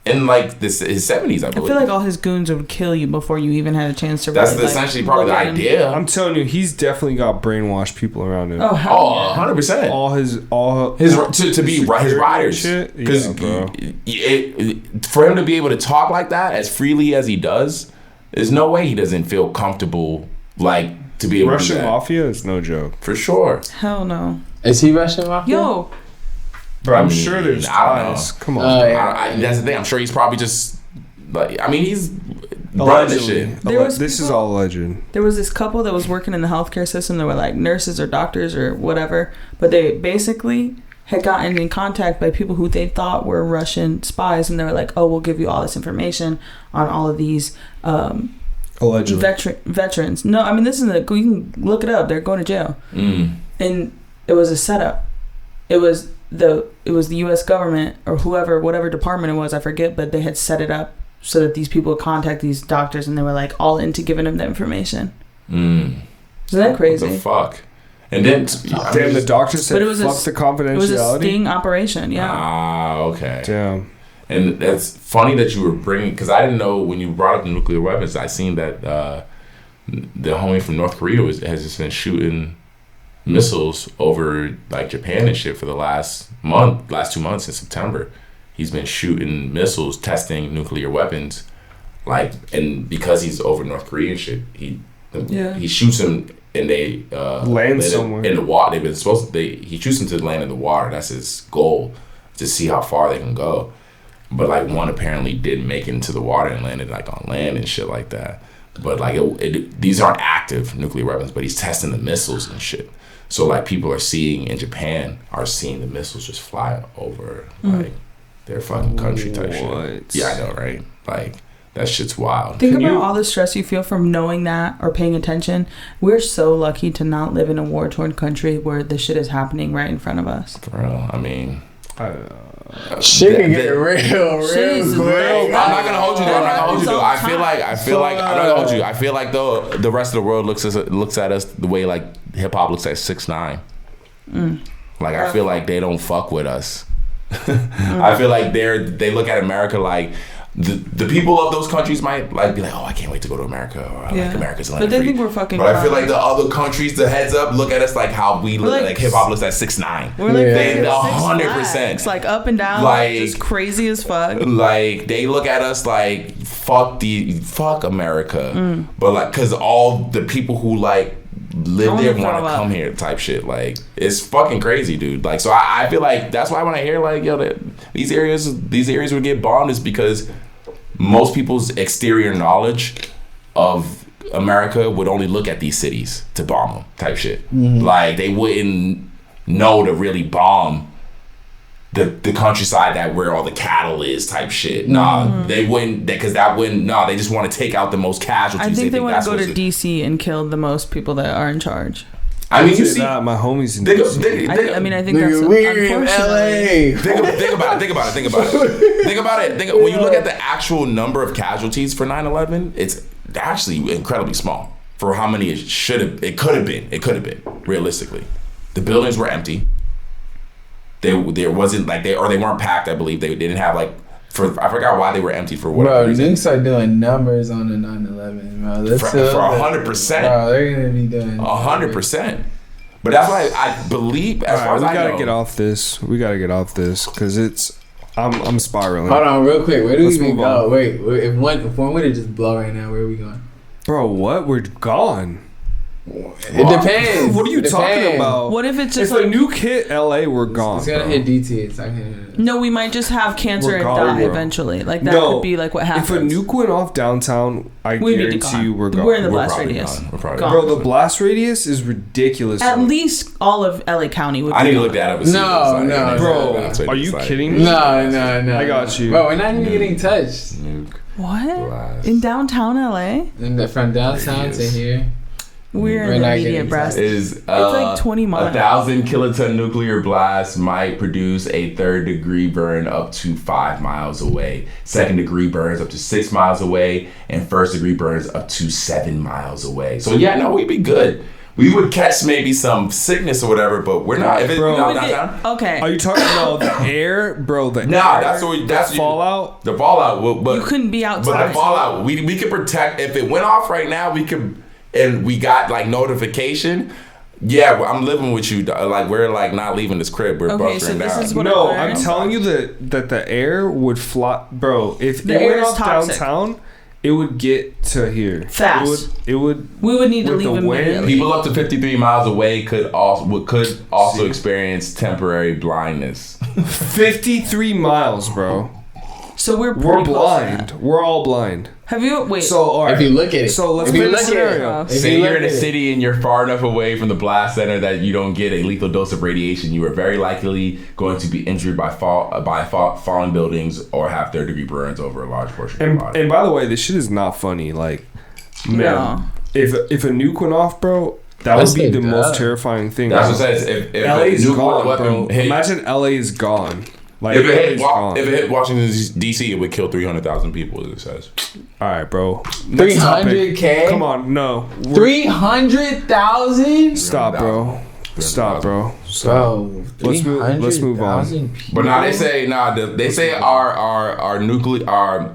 in like his 70s, I believe. I feel like all his goons would kill you before you even had a chance to. That's essentially part of the idea. I'm telling you, he's definitely got brainwashed people around him. Oh, 100%. All his to be his riders, because for him to be able to talk like that as freely as he does, there's no way he doesn't feel comfortable like to be able to do that. Russian mafia is no joke for sure. Hell no. Is he Russian mafia? Yo. Bro, I'm sure there's ties. Come on. That's the thing. I'm sure he's probably just like. I mean, he's allegedly. This is all alleged. There was this couple that was working in the healthcare system. They were like nurses or doctors or whatever, but they basically had gotten in contact by people who they thought were Russian spies, and they were like, "Oh, we'll give you all this information on all of these allegedly veterans." No, I mean this is you can look it up. They're going to jail, and it was a setup. It was the U.S. government or whatever department it was, I forget, but they had set it up so that these people would contact these doctors, and they were like all into giving them the information. Isn't that crazy? What the fuck? And then the doctor said, "Fuck the confidentiality." It was a sting operation. Yeah. Ah, okay. Damn. And that's funny that you were bringing, because I didn't know when you brought up the nuclear weapons. I seen that the homie from North Korea has just been shooting missiles over like Japan and shit for the last 2 months in September. He's been shooting missiles, testing nuclear weapons, like, and because he's over North Korea and shit, he shoots them and they land somewhere in the water. He shoots them to land in the water. That's his goal, to see how far they can go. But like one apparently didn't make it into the water and landed like on land and shit like that. But like these aren't active nuclear weapons, but he's testing the missiles and shit. So like people are seeing in Japan are seeing the missiles just fly over like their fucking country type shit. Yeah, I know, right? Like that shit's wild. Think about all the stress you feel from knowing that or paying attention. We're so lucky to not live in a war-torn country where this shit is happening right in front of us. For real, I mean, shit can get real. I'm not gonna hold you though. I feel like I'm not gonna hold you. I feel like though the rest of the world looks at us the way like hip hop looks at 6ix9ine. Like I feel like they don't fuck with us. I feel like they look at America like the people of those countries might like be like, oh, I can't wait to go to America, or like America's land. But they think we're fucking. But I feel like the other countries, the heads up, look at us like how we look, like hip hop looks at 6ix9ine. We're like 100%. It's like up and down, like just crazy as fuck. Like they look at us like fuck America, but like because all the people who like live there want to come here type shit. Like it's fucking crazy, dude. Like so I feel like that's why when I hear like these areas would get bombed is because most people's exterior knowledge of America would only look at these cities to bomb them type shit. Like they wouldn't know to really bomb the countryside that where all the cattle is type shit. They wouldn't, because that wouldn't. They just want to take out the most casualties. I think they want to go to DC and kill the most people that are in charge. I mean, you see, my homies in DC. I think that's we're in LA. Think about it. When you look at the actual number of casualties for 9/11, it's actually incredibly small for how many it could have been realistically. The buildings were empty. there wasn't like they weren't packed. I believe they didn't have like I forgot why they were empty for whatever reason. Nukes are doing numbers on the 9/11, bro. For 100%. Bro, they're gonna be doing 100%. But that's why I believe, as far as I know, we gotta get off this. We gotta get off this because it's. I'm spiraling. Hold on, real quick. Where do we even go? On. Wait, if one were to just blow right now, where are we going? Bro, what? We're gone. It depends. What are you talking about? What if it's just if a nuke hit LA, we're gone. It's gonna hit DT. It's not gonna hit. No, we might just have cancer We're and gone, die bro. eventually. Like that could be like what happens. If a nuke went off downtown, I guarantee you we're gone. We're in the We're blast probably radius. gone. We're probably Gone. gone. Bro, the blast radius is ridiculous. At least all of LA County would be I need to gone. look that up. And see No, what it's like. no, Bro, are you It's like- kidding me? No. I got you. Bro, we're not even getting touched. Nuke What? blast. In downtown LA? From downtown to here. We're We're in the not immediate getting blast. Is like 20 miles. 1,000 kiloton nuclear blast might produce a 3rd degree burn up to 5 miles away. 2nd degree burns up to 6 miles away, and 1st degree burns up to 7 miles away. So yeah, no, we'd be good. We would catch maybe some sickness or whatever, but we're not. If it's Bro. not downtown. Okay. Are you talking about the air, bro? The Nah, air, that's fallout. The fallout. But You couldn't be outside. But the fallout, we could protect. If it went off right now, we could, and we got like notification. Yeah, I'm living with you. Like we're like not leaving this crib. We're Okay, so bustering this down. is what No, I I'm telling you that the air would fly, bro. If The it air went is off toxic. downtown, it would get to here Fast. It would. We would need to with leave the wind, immediately. People up to 53 miles away could also experience temporary blindness. 53 miles, bro. So we're We're pretty close to blind. that. We're all blind. Have you wait? So all right. If you look at it. So let's If you play the look at it. scenario. If Say you you're look in a at it. city and you're far enough away from the blast center that you don't get a lethal dose of radiation. You are very likely going to be injured by falling buildings or have 3rd degree burns over a large portion of your body. And by the way, this shit is not funny. Like, man, No. if a nuke went off, bro, that Let's would be say the that. most terrifying thing. That's what it says. If LA a is nuclear gone, weapon bro. hit, Imagine LA is gone. Like, if LA it is hit gone. if it hit Washington D.C., it would kill 300,000 people. It says. All right, bro. Next topic. 300K? Come on, no. 300,000? Stop, bro. Stop, bro. Bro, Let's move on. 300,000 people? But now they say our nuclear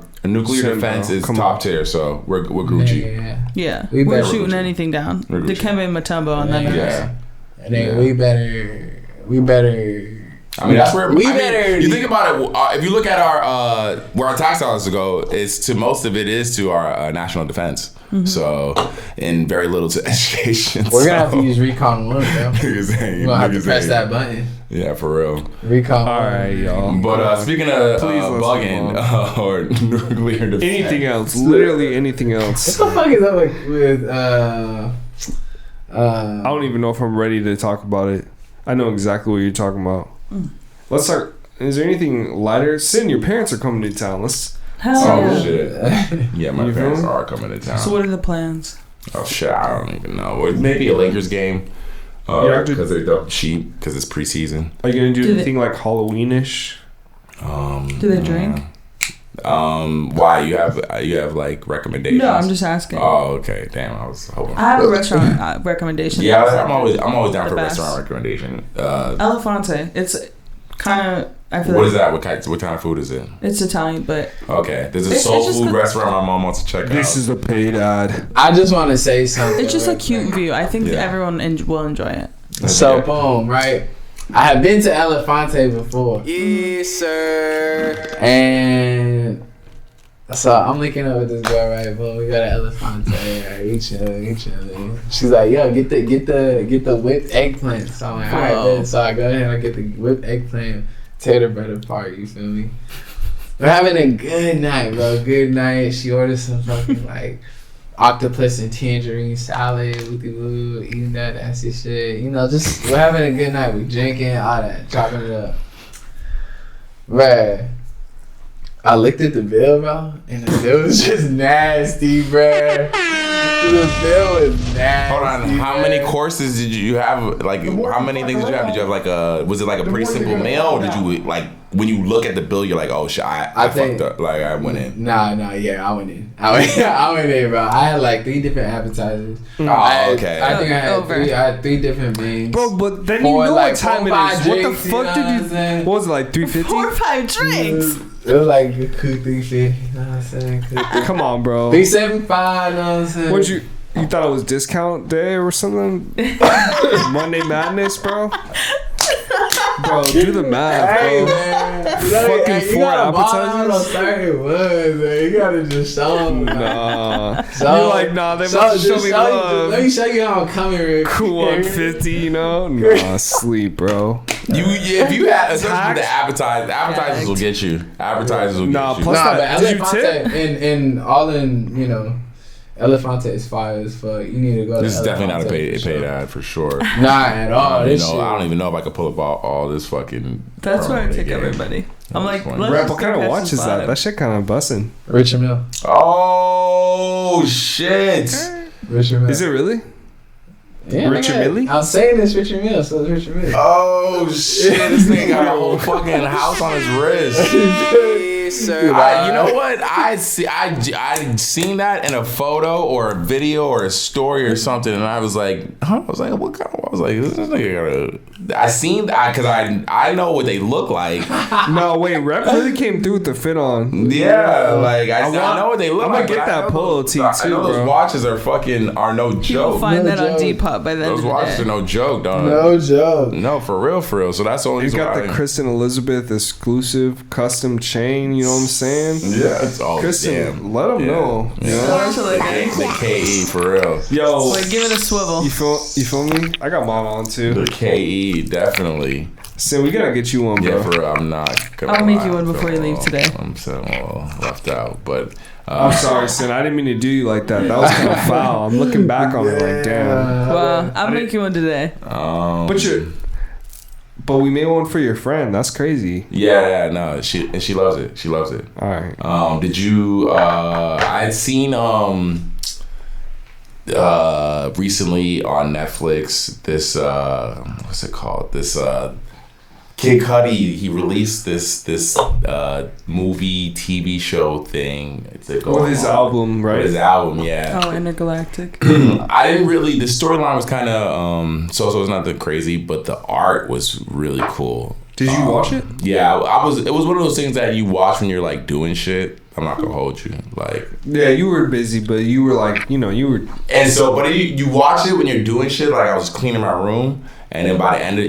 Sin, defense bro. is Come top on. tier, so we're Gucci. Yeah. Yeah, We we're better- shooting anything down. We're The Gucci. Kevin Mutombo on that. Yeah. And then Yeah. we better. I mean, that's where We I mean, better- You think about it. If you look at our where our tax dollars go, it's to most of it is to our national defense. So, and very little to education. We're gonna have to use Recon 1, bro. Niggas ain't- We're gonna have to niggas press ain't. that button. Yeah, for real. Recon 1. All right, y'all. But speaking of Please, let's bugging move or nuclear defense, Anything else? Literally anything What else. the fuck is up with I don't even know if I'm ready to talk about it. I know exactly what you're talking about. Let's start. Is there anything lighter? Sin, your parents are coming to town. Let's. Hell oh yeah. shit, yeah, my You parents feel me? are coming to town. So what are the plans? Oh shit, I don't even know. Or maybe a Lakers game. Yeah, Because they're cheap. Because it's preseason. Are you gonna do Do anything like Halloweenish? Do they drink? Why you have like recommendations? No, I'm just asking. Oh, okay. Damn, I was hoping. I have a restaurant recommendation. Yeah, I'm always down The for best. restaurant recommendation. Elefante. It's kind of. I feel What like is that? What kind of food is it? it's Italian, but Okay, there's a It's soul just food the- restaurant my mom wants to check out. This is a paid ad. I just want to say something. it's just a real cute quick. view. I think Yeah. everyone will enjoy it. So Yeah. boom, right? I have been to Elefante before. Yes, sir. And so I'm linking up with this girl, right? Boom, we got an Elefante. Right? We chilling. She's like, yo, get the whipped eggplant. So I'm like, all right, Whoa. then. So I go ahead and I get the whipped eggplant, tear the bread apart. You feel me? We're having a good night, bro. Good night. She orders some fucking like octopus and tangerine salad, woo, eating that nasty shit. You know, just we're having a good night. We drinking, all that, chopping it up. Bruh. I looked at the bill, bro, and the bill was just nasty, bro. The bill was nasty. Hold on, how many courses did you have? Like, how many things did you have? Did you have like was it like a pretty simple meal, or did you like when you look at the bill, you're like, oh shit, I fucked up, like I went in. Nah, yeah, I went in. I went in, bro. I had like 3 different appetizers. Oh, okay. I think I had 3 different mains. Bro, but then you know what time it is. What the fuck did you? What was it, like 350? 4 or 5 drinks. It was like a cook 350. You know what I'm saying? Come on, bro. 375. You know what I'm saying? What you thought it was discount day or something? Monday Madness, bro. Bro, do the math, bro. Hey, man. Fucking 4 appetizers. You gotta just show them. Nah. You're like, nah, they must show me love. Let me show you how I'm coming real quick. Cool 150, you know? Nah, sleep, bro. If you had, especially the appetizers will get you. Appetizers will get you. Plus that, did you tip? And all in, you know, Elefante is fire as fuck. You need to go. This to is definitely not a paid sure. ad for sure. Not at all. I don't even know if I could pull up all this fucking. That's where I take everybody. I'm like, Rap, what kind of watch is that? That shit kind of bussin'. Richard Mille. Oh shit! Richard Mille. Is it really? Yeah, Richard Mille? I'm saying this Richard Mille, so it's Richard Mille. Oh shit! This nigga got a whole fucking house on his wrist. Sir. You know what? I'd seen that in a photo or a video or a story or something, and I was like, huh? I was like, what kind of? I was like, this nigga got a. I seen that because I know what they look like. No, wait, Rep really came through with the fit on. Yeah, like I know what they look like. I'm gonna get that polo tee too, I know those bro. watches are no joke. You'll find that on Depop by then. Those watches are no joke, dog. No joke. No, for real. So that's the only. You got the Kristen Elizabeth exclusive custom chain. You know what I'm saying? Yeah, it's all Kristen, damn. let them know. Yeah. The KE for real. Yo, like, give it a swivel. You feel me? I got mine on too. The KE definitely. Sin, we gotta get you one, bro. Yeah, for real. I'm not gonna I'll make you one before you leave today. I'm so left out, but I'm sorry, Sin. I didn't mean to do you like that. That was kind of foul. I'm looking back on it like, damn. Well, I'll make you one today. But we made one for your friend. That's crazy. Yeah, no, she loves it. She loves it. All right. Did you? I had seen recently on Netflix this what's it called? This Kid Cudi, he released this movie TV show thing. With his album, right? With his album, yeah. Oh, Intergalactic. I didn't really. The storyline was kind of so it's not that crazy, but the art was really cool. Did you watch it? Yeah, I was. It was one of those things that you watch when you're like doing shit. I'm not gonna hold you. Like, yeah, you were busy, but you were like, you were. And so, but you watch it when you're doing shit. Like, I was cleaning my room, and then by the end of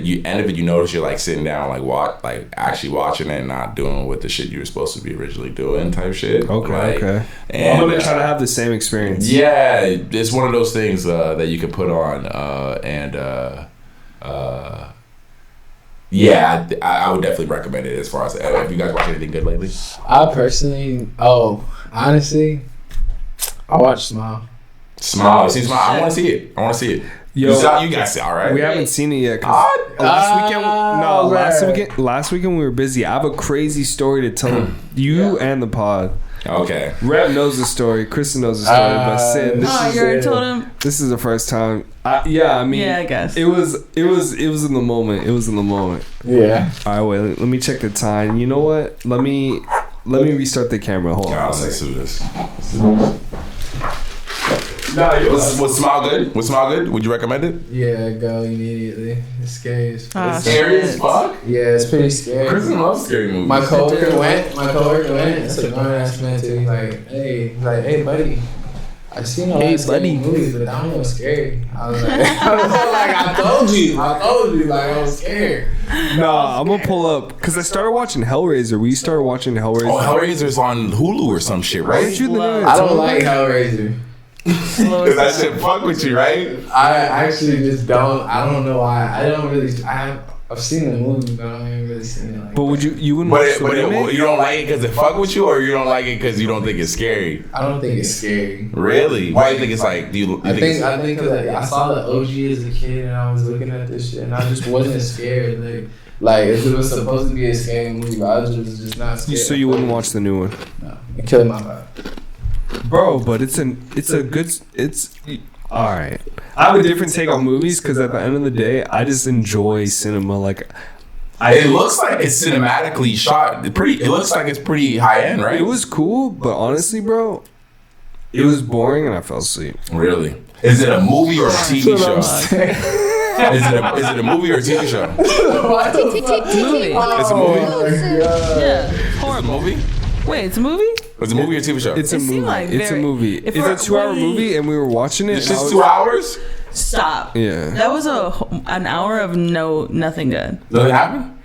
it, you notice you're like sitting down, like actually watching it, and not doing what the shit you were supposed to be originally doing, type shit. Okay. And I'm gonna try to have the same experience. Yeah, it's one of those things that you can put on, yeah, I would definitely recommend it. As far as have you guys watched anything good lately? I personally, honestly, I watched Smile. Smile. See Smile. I want to see it. Yo, you guys see it, all right? We haven't seen it yet. Last weekend we were busy. I have a crazy story to tell you and the pod. Okay. Rep knows the story. Kristen knows the story. But Sid, you already told him. This is the first time. I guess it was in the moment. It was in the moment. Yeah. All right, wait. Let me check the time. You know what? Let me restart the camera. Hold on. Let's do this. Was Smile good? Would you recommend it? Yeah, go immediately. It's scary as fuck. It's scary as fuck? Yeah, it's pretty scary. Kristen loves scary movies. My coworker went. It's a grown ass man too. He's like, hey, buddy. I seen all these scary movies, but that one was scary. I was like, I told you, like I was scared. Nah, I'm gonna pull up because I started watching Hellraiser. We started watching Hellraiser. Oh, Hellraiser's on Hulu or some shit, right? I don't like Hellraiser. Because that shit fuck with you, right? I actually just don't. I don't know why. I've seen the movie, but I haven't really seen it. Like but would you wouldn't watch the remake? You don't like it because it fuck with you, or you don't like it because you don't think it's scary? I don't think it's scary. Really? Why do you think it's like? I think because I saw the OG as a kid, and I was looking at this shit, and I just wasn't scared. Like Like, if it was supposed to be a scary movie, I was just not scared. So you wouldn't watch the new one? No, it killed my vibe. Bro, but it's all right. I have a different take on movies because at the end of the day, I just enjoy cinema. Like, it looks like it's cinematically shot. It looks like it's pretty high end, right? It was cool, but honestly, bro, it was boring and I fell asleep. Really? Is it a movie or a TV show? Is it a movie or a TV show? Movie. It's a movie. Yeah. It's a Horrible. movie. Wait, it's a movie? It's a movie or TV show? It's a It seemed movie. like It's a very- movie. if It's a we're 2-hour really- movie, and we were watching it. It's and I just was- 2 hours. Stop. Yeah. That was an hour of nothing good. Does it happen?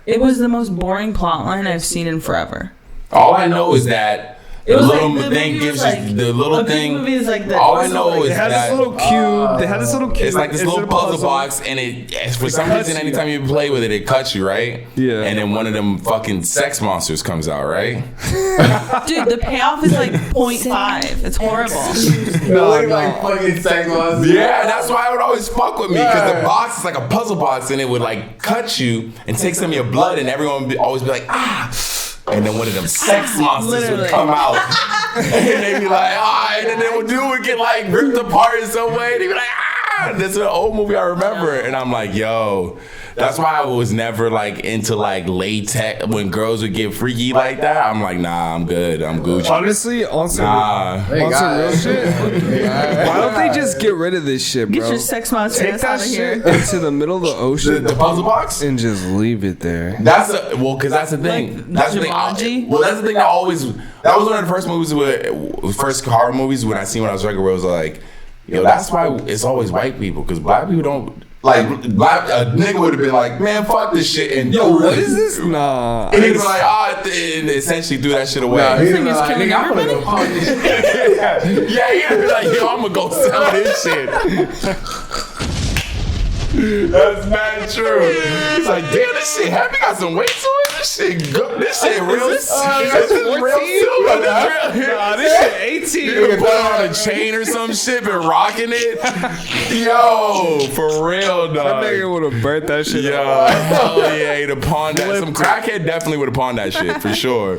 It was the most boring plot line I've seen in forever. All I know is that It the was little like, the thing movie gives was you like- the little a good thing. movie is like that. All I know is They had that this little cube. They had this little cube. it's like this Instead little of puzzle box, and it for some cuts reason, you. anytime you play with it, it cuts you, right? Yeah. And then one of them fucking sex monsters comes out, right? Dude, the payoff is like 0.5. It's horrible. Like fucking sex monsters. Yeah, that's why it would always fuck with me because the box is like a puzzle box, and it would like cut you and take some of your blood, and everyone would always be like, ah. And then one of them sex monsters Literally. would come out, and they'd be like, ah, and then they would get like ripped apart in some way. They'd be like, ah. That's an old movie I remember, and I'm like, yo. That's why I was never like into like latex when girls would get freaky like that. I'm like, nah, I'm good. I'm Gucci. Honestly, on some Nah. real shit. Why don't they just get rid of this shit, bro? Get your sex monster Take ass that out of shit here. into the middle of the ocean The puzzle box? and just leave it there. That's because that's the thing. Like That's the thing. Jumanji? That's the thing. That was one of the first movies first horror movies when I seen when I was younger. Where it was like, yo, that's why it's always white people because black people don't like. A nigga would have been like, man, fuck this shit, and Yo, what is this? Nah. And he'd be like, and essentially threw that shit away. Nah, he was thing is like, killing nigga, I'm gonna go everybody. pawn this shit. Yeah, he'd be like, yo, I'm gonna go sell this shit. That's not true. He's like, damn, this shit heavy, got some weight to it. This shit good. This shit real. This is real silver. Nah, this shit 18. You can put it on a chain or some shit, been rocking it. Yo, for real, That dog. nigga would have burnt that shit Yo, up. hell yeah, he'd have pawned that. Some crackhead definitely would have pawned that shit, for sure.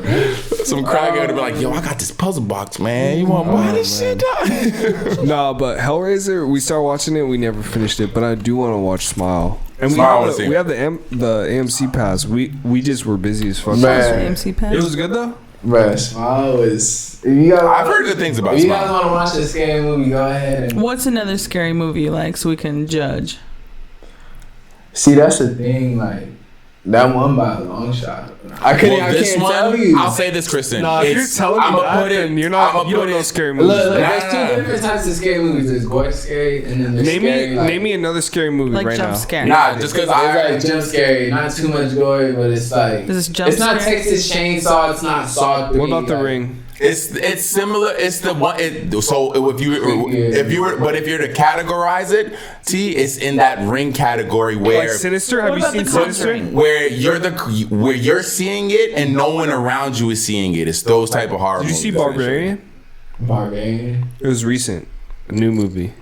Some crackhead would have been like, yo, I got this puzzle box, man. You want to buy this shit, dog? Nah, but Hellraiser, we started watching it. We never finished it, but I do want to watch Smile. And Smile, I wanna we see. have the AMC pass. We just were busy as fuck. Man. AMC pass. It was good though. Bruh, Smile is. If you guys, I've heard good things about if you guys Smile. want to watch a scary movie, go ahead and What's another scary movie you like so we can judge? see. That's the thing. Like that one by a long shot. I can't tell you. I'll say this, Kristen. Nah, if you're telling me that, then you're not. You don't know scary movies. Look, Nah, there's nah, two nah. different types of scary movies. There's gore scary, and then there's scary. Name me another scary movie Like right jump now. scare. Nah, just because It's I. like jump scary, not too much gore, but it's like Is this jump it's not scare? Texas Chainsaw. It's not Saw 3. What about The like, Ring? It's similar. It's the one. So if you to categorize it, it's in that Ring category Like where Sinister? What Have you about seen The Sinister? Conjuring? where you're seeing it and no one around you is seeing it. It's those type of horror. Did you see movies, Barbarian? Barbarian. It was recent. A new movie.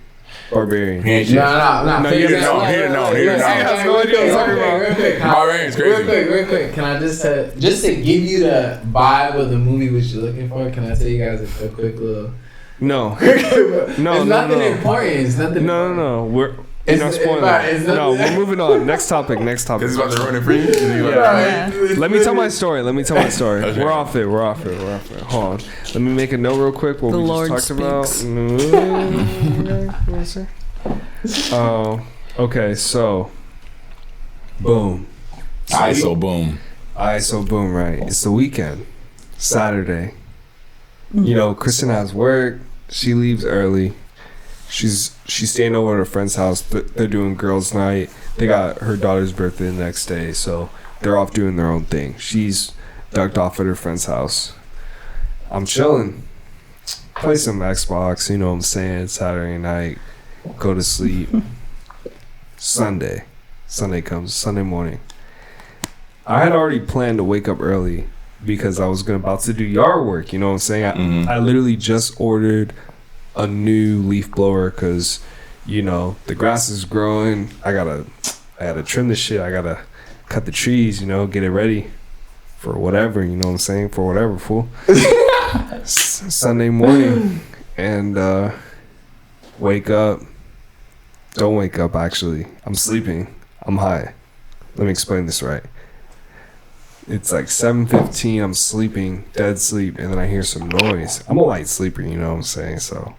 Barbarian. No, No. he didn't know. He didn't know. He didn't know. He has no idea what he's talking about. Real quick. Barbarian's crazy. Real quick. Can I just to give you the vibe of the movie which you're looking for? Can I tell you guys a quick little? No. It's No, nothing no. important. It's nothing. No. We're It's- not spoiling. it's not- No, we're moving on. Next topic. This is about to ruin it for you. Yeah. Let me tell my story. Okay. We're off it. Hold on. Let me make a note real quick. What The we Lord just talked speaks. about. Oh, okay. So, boom. ISO boom. ISO boom. Right. It's the weekend. Saturday. You know, Kristen has work. She leaves early. She's staying over at her friend's house. They're doing girls' night. They got her daughter's birthday the next day, so they're off doing their own thing. She's ducked off at her friend's house. I'm chilling. Play some Xbox, you know what I'm saying, Saturday night. Go to sleep. Sunday comes, Sunday morning. I had already planned to wake up early because I was about to do yard work, you know what I'm saying? I literally just ordered a new leaf blower because, you know, the grass is growing. I gotta trim this shit. I gotta cut the trees, you know, get it ready for whatever, you know what I'm saying? For whatever, fool. Sunday morning, and wake up. Don't wake up, actually. I'm sleeping. I'm high. Let me explain this right. It's like 7:15. I'm sleeping, dead sleep, and then I hear some noise. I'm a light sleeper, you know what I'm saying? So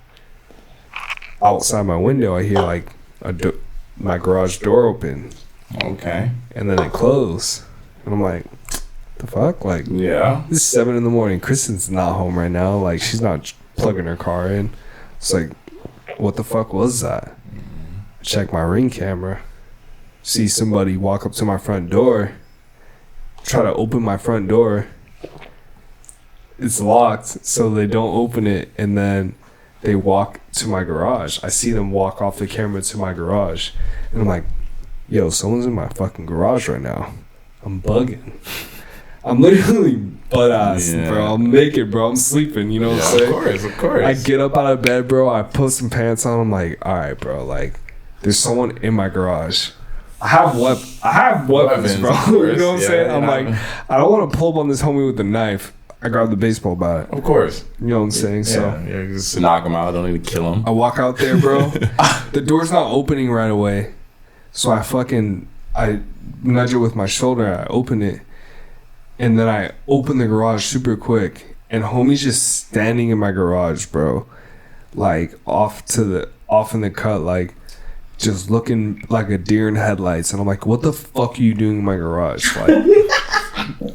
outside my window, I hear like my garage door open. Okay. And then it closed. And I'm like, the fuck? Like, yeah. This is 7 a.m. Kristen's not home right now. Like, she's not plugging her car in. It's like, what the fuck was that? Check my Ring camera. See somebody walk up to my front door. Try to open my front door. It's locked, so they don't open it. And then they walk to my garage. I see them walk off the camera to my garage. And I'm like, yo, someone's in my fucking garage right now. I'm bugging. I'm literally butt ass, bro. I'm naked, bro. I'm sleeping, you know what I'm saying? Of course. I get up out of bed, bro. I put some pants on. I'm like, all right, bro. Like, there's someone in my garage. I have weapons, bro. You know what I'm saying? I'm like, I don't want to pull up on this homie with a knife. I grab the baseball bat. Of course. You know what I'm saying? So just knock him out. Don't need to kill him. I walk out there, bro. The door's not opening right away. So I nudge it with my shoulder. I open it. And then I open the garage super quick. And homie's just standing in my garage, bro. Like, off in the cut, like, just looking like a deer in headlights. And I'm like, what the fuck are you doing in my garage? Like,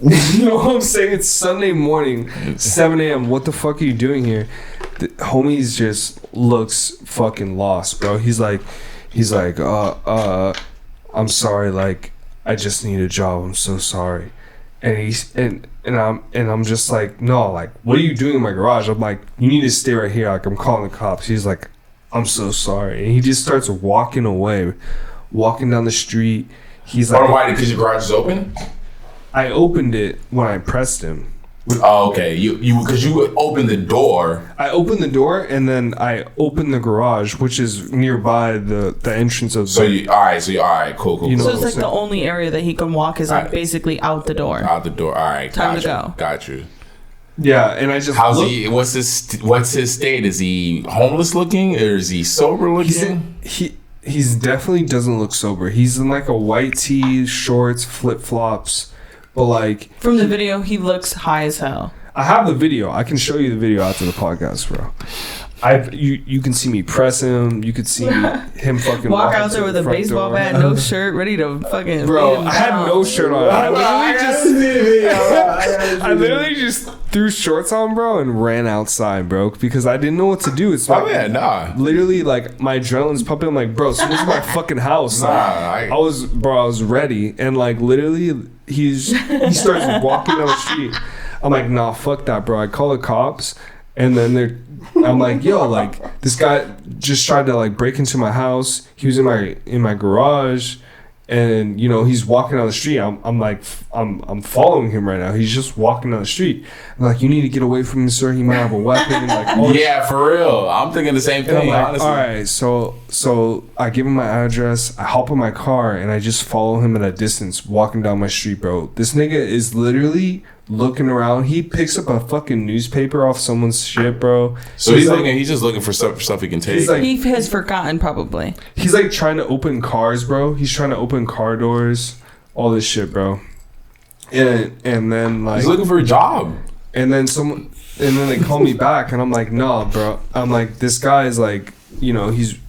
you know what I'm saying? It's Sunday morning, 7 a.m. What the fuck are you doing here? The homies just looks fucking lost, bro. He's like, I'm sorry, like, I just need a job. I'm so sorry. And I'm just like, no, like, what are you doing in my garage? I'm like, you need to stay right here. Like, I'm calling the cops. He's like, I'm so sorry. And he just starts walking away, walking down the street. He's like, why? Because your garage is open? I opened it when I pressed him. Oh, okay. Because you would open the door. I opened the door and then I opened the garage, which is nearby the entrance of. All right, cool. You know, so it's like the only area that he can walk is like basically out the door. Out the door. All right. Time to go. Got you. Yeah, and I just. What's his state? Is he homeless looking or is he sober looking? He's definitely doesn't look sober. He's in like a white tee, shorts, flip flops. But like from the video, he looks high as hell. I have the video. I can show you the video after the podcast, bro. You can see me press him. You could see him fucking walk out there with a baseball bat, no shirt, ready to fucking. Bro, I had no shirt on. I literally just threw shorts on, bro, and ran outside, bro, because I didn't know what to do. It's like, literally, like, my adrenaline's pumping. I'm like, bro, so this is my fucking house. I was ready, and like literally, he starts walking down the street. I'm like, nah, fuck that, bro. I call the cops, and then I'm like, yo, like, this guy just tried to like break into my house. He was in my garage, and you know, he's walking down the street. I'm like, I'm following him right now. He's just walking down the street. I'm like, you need to get away from him, sir. He might have a weapon. And like, yeah, for real. I'm thinking the same thing. Like, honestly. all right, so I give him my address. I hop in my car and I just follow him at a distance, walking down my street, bro. This nigga is literally looking around. He picks up a fucking newspaper off someone's shit, bro. So he's just looking for stuff he can take. Like, he has forgotten probably. He's like trying to open cars, bro. He's trying to open car doors, all this shit, bro. And then like he's looking for a job. And then they call me back and I'm like, nah, bro. I'm like, this guy is like, you know, he's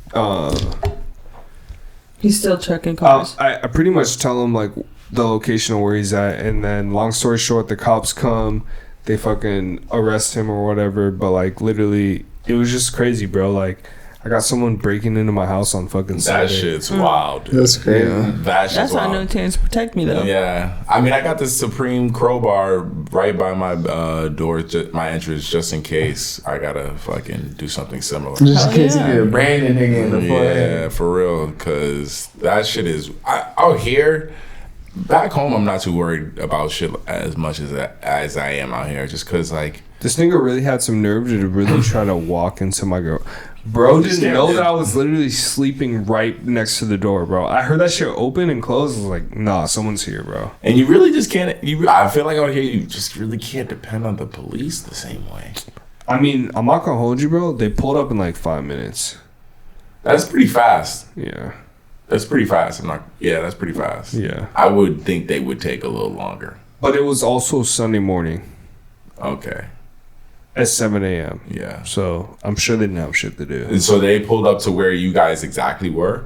still checking cars. I pretty much tell him like the location of where he's at, and then long story short, the cops come, they fucking arrest him or whatever. But like literally, it was just crazy, bro. Like, I got someone breaking into my house on fucking Saturday. That shit's wild. That's crazy. Yeah. That's why I know Terrence protect me though. Yeah, I mean, I got this Supreme crowbar right by my door, my entrance, just in case I gotta fucking do something similar. Just in case you get a Brandon nigga in the forehead. Yeah, for real, because that shit is out here. back home, I'm not too worried about shit as much as I am out here, just because like this nigga really had some nerve to really try to walk into my girl. Bro didn't know that I was literally sleeping right next to the door, bro. I heard that shit open and close. I was like, nah, someone's here, bro. And you really just can't. I feel like out here, you just really can't depend on the police the same way. I mean, I'm not gonna hold you, bro. They pulled up in like 5 minutes. That's pretty fast. Yeah. That's pretty fast. That's pretty fast. Yeah. I would think they would take a little longer. But it was also Sunday morning. Okay. At 7 a.m. Yeah. So I'm sure they didn't have shit to do. And so they pulled up to where you guys exactly were?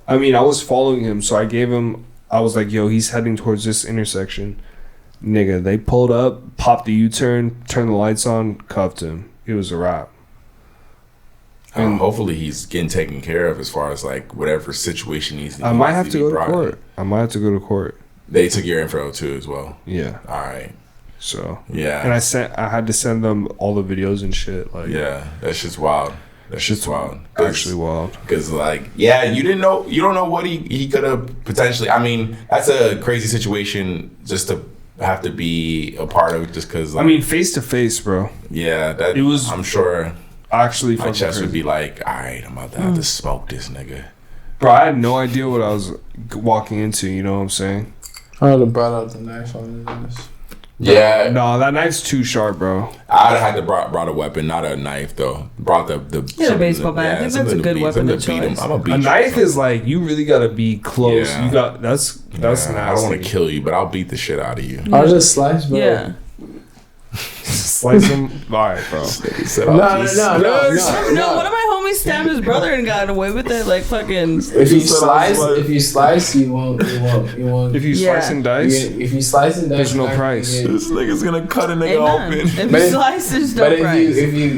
I mean, I was following him, so I was like, yo, he's heading towards this intersection. Nigga, they pulled up, popped the U-turn, turned the lights on, cuffed him. It was a wrap. And hopefully he's getting taken care of as far as like whatever situation he's. I might have to go to court. I might have to go to court. They took your info too as well. Yeah. All right. So yeah, and I had to send them all the videos and shit. Like yeah, that's just wild. That's just wild. Actually wild. Because like you don't know what he could have potentially. I mean, that's a crazy situation just to have to be a part of. Just because I mean, face to face, bro. Yeah, that it was. I'm sure. Actually, my chest would be like, all right, I'm about to have to smoke this nigga. Bro, I had no idea what I was walking into. You know what I'm saying? I would have brought out the knife on this. Yeah. No, that knife's too sharp, bro. I'd have had to brought a weapon, not a knife though. Brought the baseball bat. I think that's a good weapon to choice. A knife is like you really gotta be close. Yeah. You got that's nasty. I don't want to kill you, but I'll beat the shit out of you. I'll just slice, bro. Yeah. Slice him. All right, bro. No. One of my homies stabbed his brother and got away with it. Like fucking. If you slice, you won't. If you slice and dice, if you slice and dice, there's no price. This nigga's gonna cut a nigga open. If you slice, there's no price. If you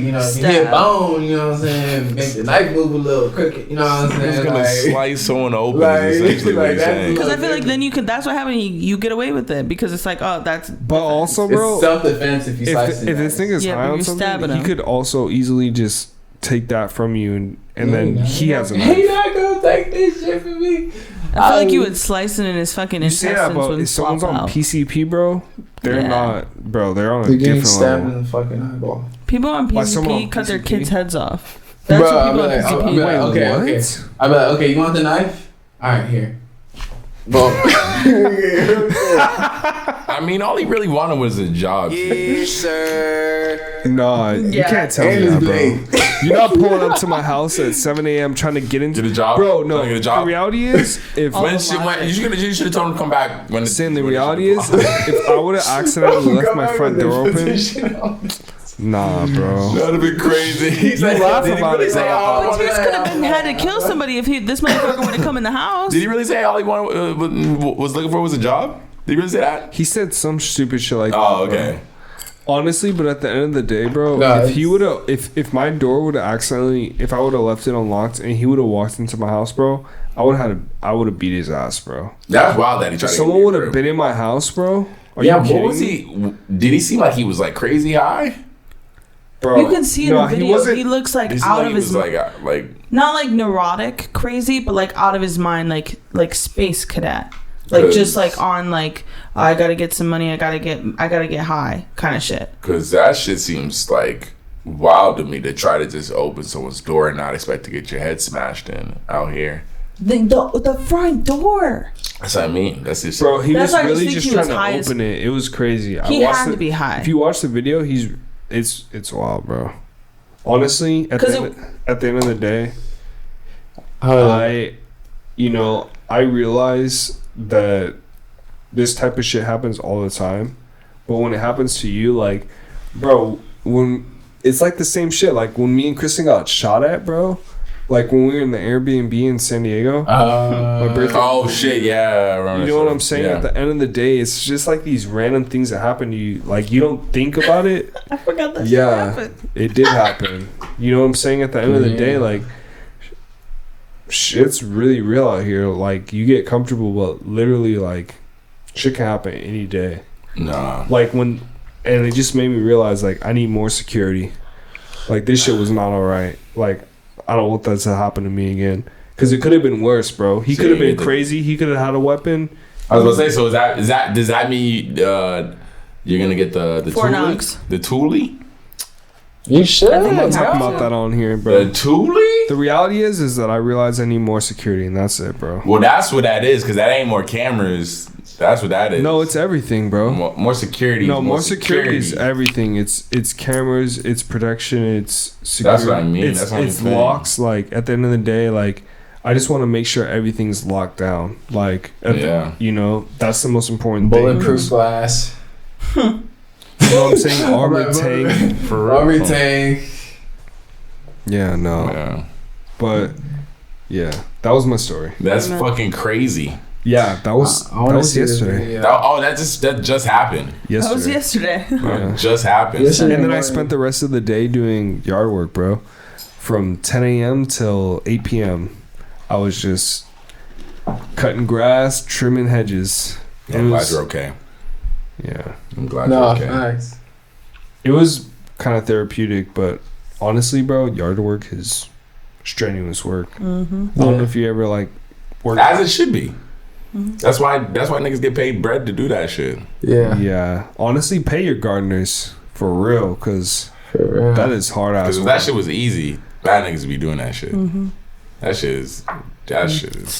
hit bone, you know what I'm saying, make the knife move a little crooked, you know what I'm saying. He's gonna slice someone open. Is essentially what he's saying. Because I feel like then you can. That's what happened. You get away with it because it's like, oh, that's. But also, bro, it's self-defense if you slice it. If this thing is high on something, he could also easily just take that from you, and then he has a knife. He not gonna take this shit from me. I feel like you would slice it in his fucking intestines. That, but if someone's on PCP, bro, they're not, bro. They're on a different level. Stabbed in the fucking eyeball. People on PCP cut their kids' heads off. That's what people on PCP. Okay. I'm like, okay, you want the knife? All right, here. I mean, all he really wanted was a job. Yes, sir. No, you can't tell me that, bro. You're not pulling up to my house at 7 a.m. trying to get into a job, bro. No, get a job. The reality is, if you should have told him to come back. The reality is, if I would have accidentally left my front door open. Nah, bro. That would have been crazy. You laugh about it, bro. But you could have had to kill somebody if this motherfucker would have come in the house. Did he really say all he wanted was looking for was a job? Did he really say that? He said some stupid shit like that. Oh, okay. Bro. Honestly, but at the end of the day, bro, if he would have, if my door would have accidentally, if I would have left it unlocked and he would have walked into my house, bro, I would have beat his ass, bro. That's wild that he tried. Someone would have been in my house, bro. What was he? Did he seem like he was like crazy high? Bro, you can see in the video he looks like out of his mind. Not like neurotic crazy, but like out of his mind, like space cadet. Like just like on like I gotta get some money, I gotta get high kind of shit. Cause that shit seems like wild to me to try to just open someone's door and not expect to get your head smashed in out here. The front door. That's what I mean. That's just bro. He was really just trying to open it. It was crazy. He had to be high. If you watch the video, it's wild, bro. Honestly, at the end of the day, I realize that this type of shit happens all the time, but when it happens to you, like, bro, when it's like the same shit. Like when me and Kristen got shot at, bro. Like when we were in the Airbnb in San Diego, my birthday. Oh shit, yeah. I remember. You know what I'm saying? Yeah. At the end of the day, it's just like these random things that happen to you. Like you don't think about it. I forgot that shit happened. It did happen. You know what I'm saying? At the end of the day, like shit's really real out here. Like you get comfortable, but literally, like shit can happen any day. Nah. Like and it just made me realize, like I need more security. Like this shit was not alright. Like. I don't want that to happen to me again. Because it could have been worse, bro. He could have been crazy. He could have had a weapon. I was gonna say. So does that mean you're gonna get the Fort Thule? Knox. The Thule? You should. I think I'm not Yeah. talking about that on here, bro. The Thule? The reality is that I realize I need more security, and that's it, bro. Well, that's what that is, because that ain't more cameras. That's what that is. No, it's everything, bro. More security. No, more security is everything. It's cameras, it's protection, it's security. That's what I mean. It's, That's what I'm it's saying. locks. Like at the end of the day, like I just want to make sure everything's locked down. Like you know, that's the most important thing. Bulletproof glass. You know what I'm saying? Armored tank. For real. Armored tank. Yeah, no. Yeah. But yeah, that was my story. That's fucking crazy. Yeah, that was yesterday. That just happened. That was yesterday. Yeah. Just happened. Yesterday. And then I spent the rest of the day doing yard work, bro. From 10 a.m. till 8 p.m. I was just cutting grass, trimming hedges. I'm glad you're okay. Yeah. I'm glad you're okay. Nice. It was kind of therapeutic, but honestly, bro, yard work is strenuous work. Mm-hmm. I don't know if you ever like work. As it should be. That's why niggas get paid bread to do that shit. Yeah. Yeah. Honestly, pay your gardeners for real, because that is hard ass. Because if that shit was easy, bad niggas would be doing that shit. Mm-hmm. That shit is.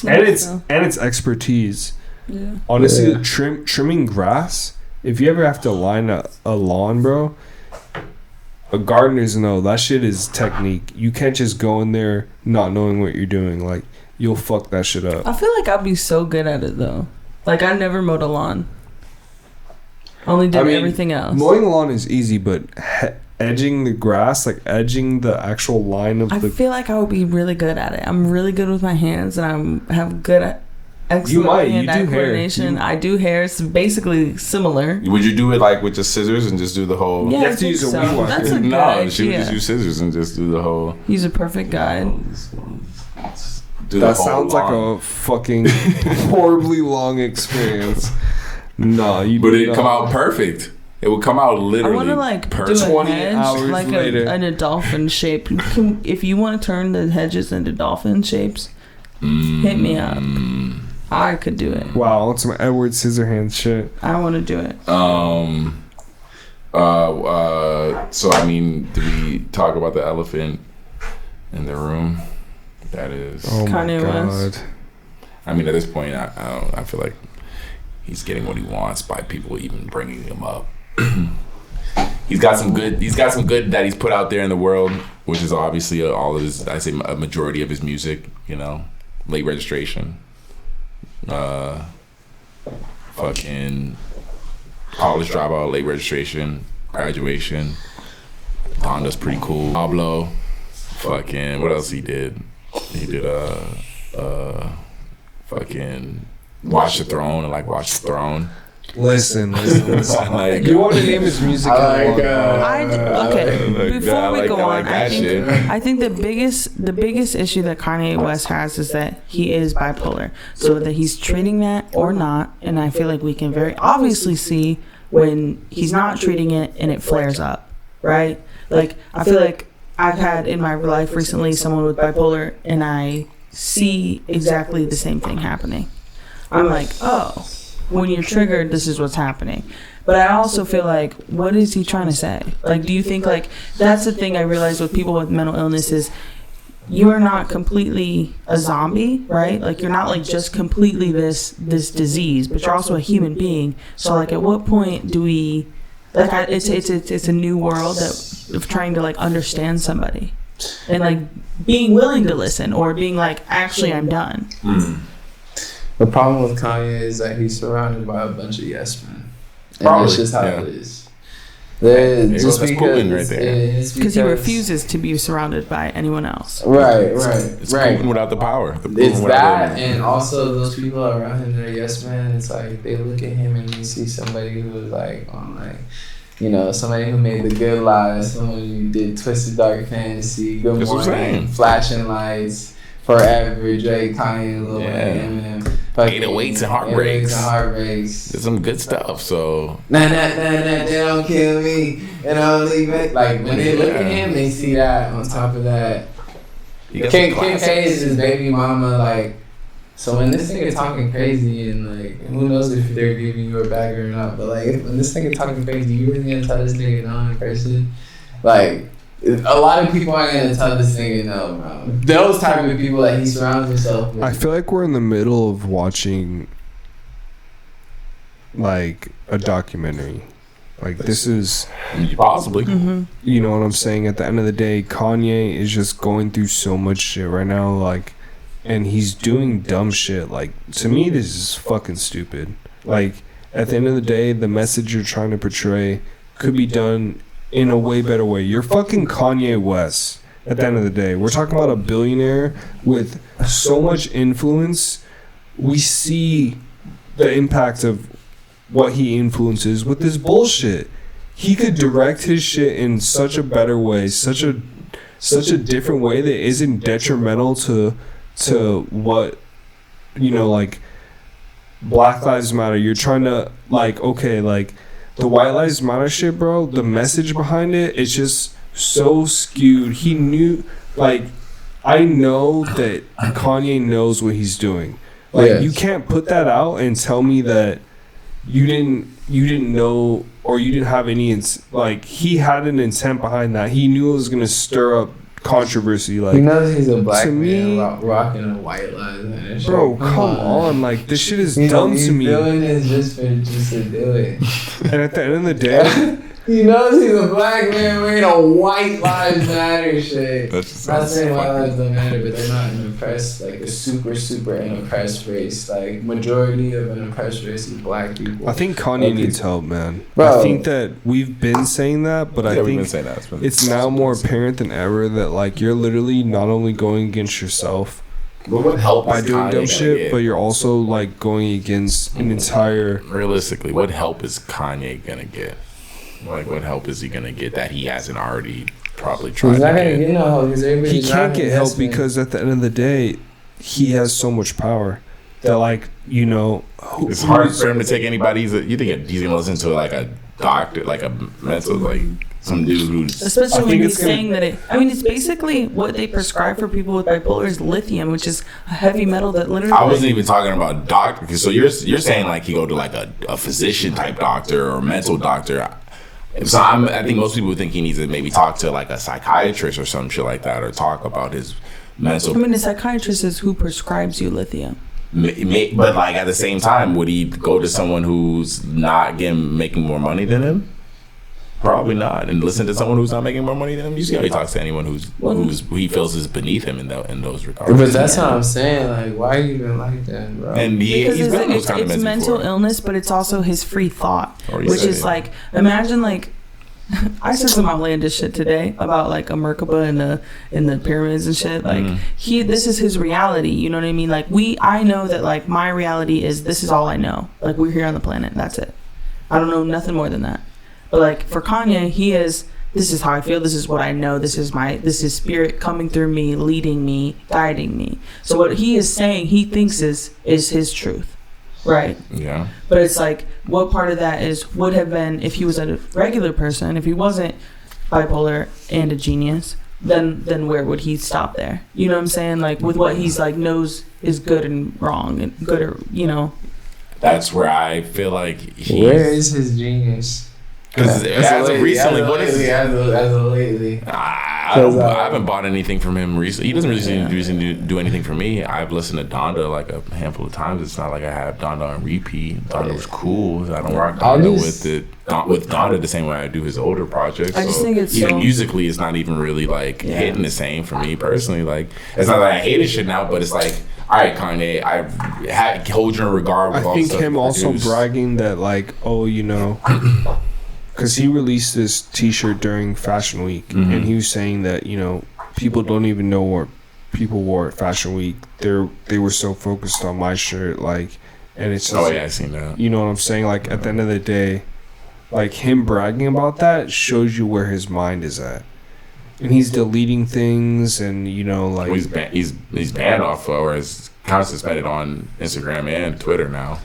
And it's expertise. Yeah. Honestly, trimming grass. If you ever have to line a lawn, bro, gardeners know that shit is technique. You can't just go in there not knowing what you're doing. Like, you'll fuck that shit up. I feel like I'd be so good at it though. Like I never mowed a lawn. Only did everything else. Mowing a lawn is easy, but edging the grass, like edging the actual line of I feel like I would be really good at it. I'm really good with my hands, and have good at excellent hand-eye coordination. I do hair. It's basically similar. Would you do it like with just scissors and just do the whole? Yeah, You I have to use think a so. weed whacker. That's a good No, idea. she would just use scissors and just do the whole. He's a perfect guide. That sounds like a fucking horribly long experience. No, you. But it'd come out perfect. It would come out I literally. want to like do a 20 hedge hours like later. in a dolphin shape. If you want to turn the hedges into dolphin shapes, hit me up. I could do it. Wow, it's some Edward Scissorhands shit. I want to do it. So I mean, did we talk about the elephant in the room? That is. Oh my Kanye god. West. I mean, at this point, I feel like he's getting what he wants by people even bringing him up. He's got some good that he's put out there in the world, which is obviously all of his. I say a majority of his music. You know, late registration. Fucking college dropout, late registration, graduation. Donda's pretty cool. Pablo. Fucking what else he did? He did fucking Watch the Throne and like Watch the Throne. Listen. Like, You want to name his music? Okay. Before we go on, shit. I think the biggest issue that Kanye West has is that he is bipolar. So whether he's treating that or not, and I feel like we can very obviously see when he's not treating it and it flares up, right? Like I feel like I've had in my life recently someone with bipolar, and I see exactly the same thing happening. I'm like, oh, when you're triggered, this is what's happening. But I also feel like, what is he trying to say? Like, do you think, like, that's the thing I realize with people with mental illness is you are not completely a zombie, right? Like, you're not, like, just completely this disease, but you're also a human being. So, like, at what point do we, like, it's a new world of trying to, like, understand somebody. And, like, being willing to listen or being like, actually, I'm done. The problem with Kanye is that he's surrounded by a bunch of yes men. And Probably, that's just how yeah. it is. Just that's Putin right there. Because he refuses to be surrounded by anyone else. Right. It's Putin without the power. It's that, and also those people around him that are yes men. It's like they look at him and they see somebody who was like on like, you know, somebody who made The Good Life, someone who did Twisted Dark Fantasy, Good That's what I'm Morning, saying. Flashing Lights, Forever, Drake, Kanye, Lil Wayne, Eminem. 808s and Heartbreaks. 808s and Heartbreaks. There's some good stuff. So Nah, they don't kill me, and I'll leave it. Like when they look at him, they see that. On top of that, he got Kim some K classics. is his baby mama. Like So when this nigga talking crazy and like, who knows if they're giving you a bag or not, but like, when this nigga talking crazy, you really gonna tell this nigga no in person? Like, a lot of people aren't gonna tell this nigga no, bro. Those type of people that he surrounds himself with. I feel like we're in the middle of watching like a documentary. Like this is possibly. You know what I'm saying? At the end of the day, Kanye is just going through so much shit right now, like, and he's doing dumb shit. Like, to me, this is fucking stupid. Like, at the end of the day, the message you're trying to portray could be done in a way better way. You're fucking Kanye West. At the end of the day, we're talking about a billionaire with so much influence. We see the impact of what he influences with this bullshit. He could direct his shit in such a better way, such a different way that isn't detrimental to what, you know, like Black Lives Matter. You're trying to, like, okay, like the White Lives Matter shit, bro, the message behind it is just so skewed. He knew, like, I know that Kanye knows what he's doing. Like, yes. You can't put that out and tell me that you didn't know, or you didn't have any, like, he had an intent behind that. He knew it was going to stir up controversy. Like, he knows he's a black man me, rocking a white line. Bro, come on. Like, this shit is dumb to me. He's doing it just to do it. And at the end of the day, he knows he's a black man wearing a white lives matter shit. Not saying white lives don't matter, but they're not an oppressed, like a super an oppressed race. Like, majority of an oppressed race is black people. I think Kanye needs help, man. Bro. I think that we've been saying that, but I think it's now more apparent than ever that, like, you're literally not only going against yourself by doing dumb shit, but you're also, like, going against an entire... Realistically, what help is Kanye gonna get? Like, what help is he gonna get that he hasn't already probably tried? He's not gonna get no help. He can't get help because at the end of the day, he has so much power that, like, you know, it's hard for him to take anybody. You think he's gonna listen to like a doctor, like a mental, like some dude who's, especially when he's saying that it's basically what they prescribe for people with bipolar is lithium, which is a heavy metal that literally... I wasn't even talking about doctor, because so you're saying like he go to like a physician type doctor or mental doctor. So I think most people think he needs to maybe talk to like a psychiatrist or some shit like that, or talk about his mental... I mean, the psychiatrist is who prescribes you lithium. But like at the same time, would he go to someone who's not making more money than him? Probably not. And listen to someone who's not making more money than him. You see how he talks to anyone who he feels is beneath him in those regards. But that's what I'm saying. Like, why are you even like that, bro? And he's been those kind of it's mental before. Illness, but it's also his free thought, which is like, imagine like, I said some outlandish shit today about like a Merkaba in the pyramids and shit. Like this is his reality. You know what I mean? Like I know that like my reality is this is all I know. Like we're here on the planet. That's it. I don't know nothing more than that. But like for Kanye, this is how I feel. This is what I know. This is spirit coming through me, leading me, guiding me. So what he is saying, he thinks is his truth. Right. Yeah. But it's like, what part of that would have been if he was a regular person, if he wasn't bipolar and a genius, then where would he stop there? You know what I'm saying? Like with what he's like knows is good and wrong and good or, you know. That's where I feel like where is his genius? Because as of recently, what is as of lately? I haven't bought anything from him recently. He doesn't really do anything for me. I've listened to Donda like a handful of times. It's not like I have Donda on repeat. Donda was cool. I don't rock Donda with Donda the same way I do his older projects. I just think it's even musically, it's not even really like hitting the same for me personally. Like it's not that I hate his shit now, but it's like, all right, Kanye, I hold you in regard. With I think him also bragging that like, oh, you know. Because he released this T-shirt during Fashion Week, and he was saying that, you know, people don't even know what people wore at Fashion Week. They were so focused on my shirt, like, and it's just, I seen that. You know what I'm saying? Like at the end of the day, like him bragging about that shows you where his mind is at, and he's deleting things, and you know, like he's banned off or is kind of suspended on Instagram and Twitter now.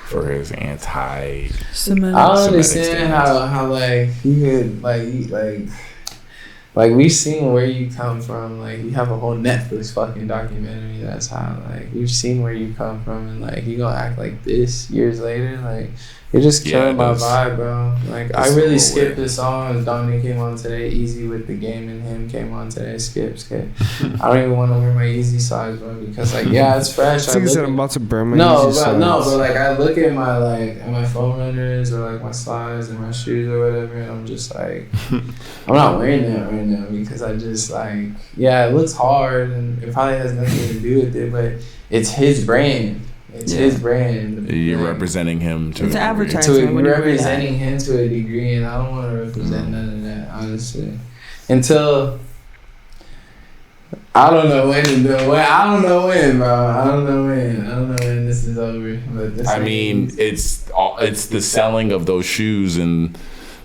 For his I don't understand how like he could like Like, we've seen where you come from. Like, you have a whole Netflix fucking documentary that's how, like, we've seen where you come from. And, like, you gonna act like this years later? Like, you're just killing my vibe, bro. Like, I really skipped the song. Dominic came on today. Easy with the game and him came on today. Skip. I don't even want to wear my Easy size, bro, because, like, yeah, it's fresh. I said I'm about to burn my no, Easy size. No, but, like, I look at my, like, at my phone runners or, like, my slides and my shoes or whatever, and I'm just, like, I'm not wearing that right now because I just, like, yeah, it looks hard and it probably has nothing to do with it, but it's his brand. It's his brand. You're representing him to it's a degree. advertising. You're representing him to a degree, and I don't want to represent none of that, honestly. Until I don't know when, bro. I don't know when this is over. But I mean, it's the selling of those shoes and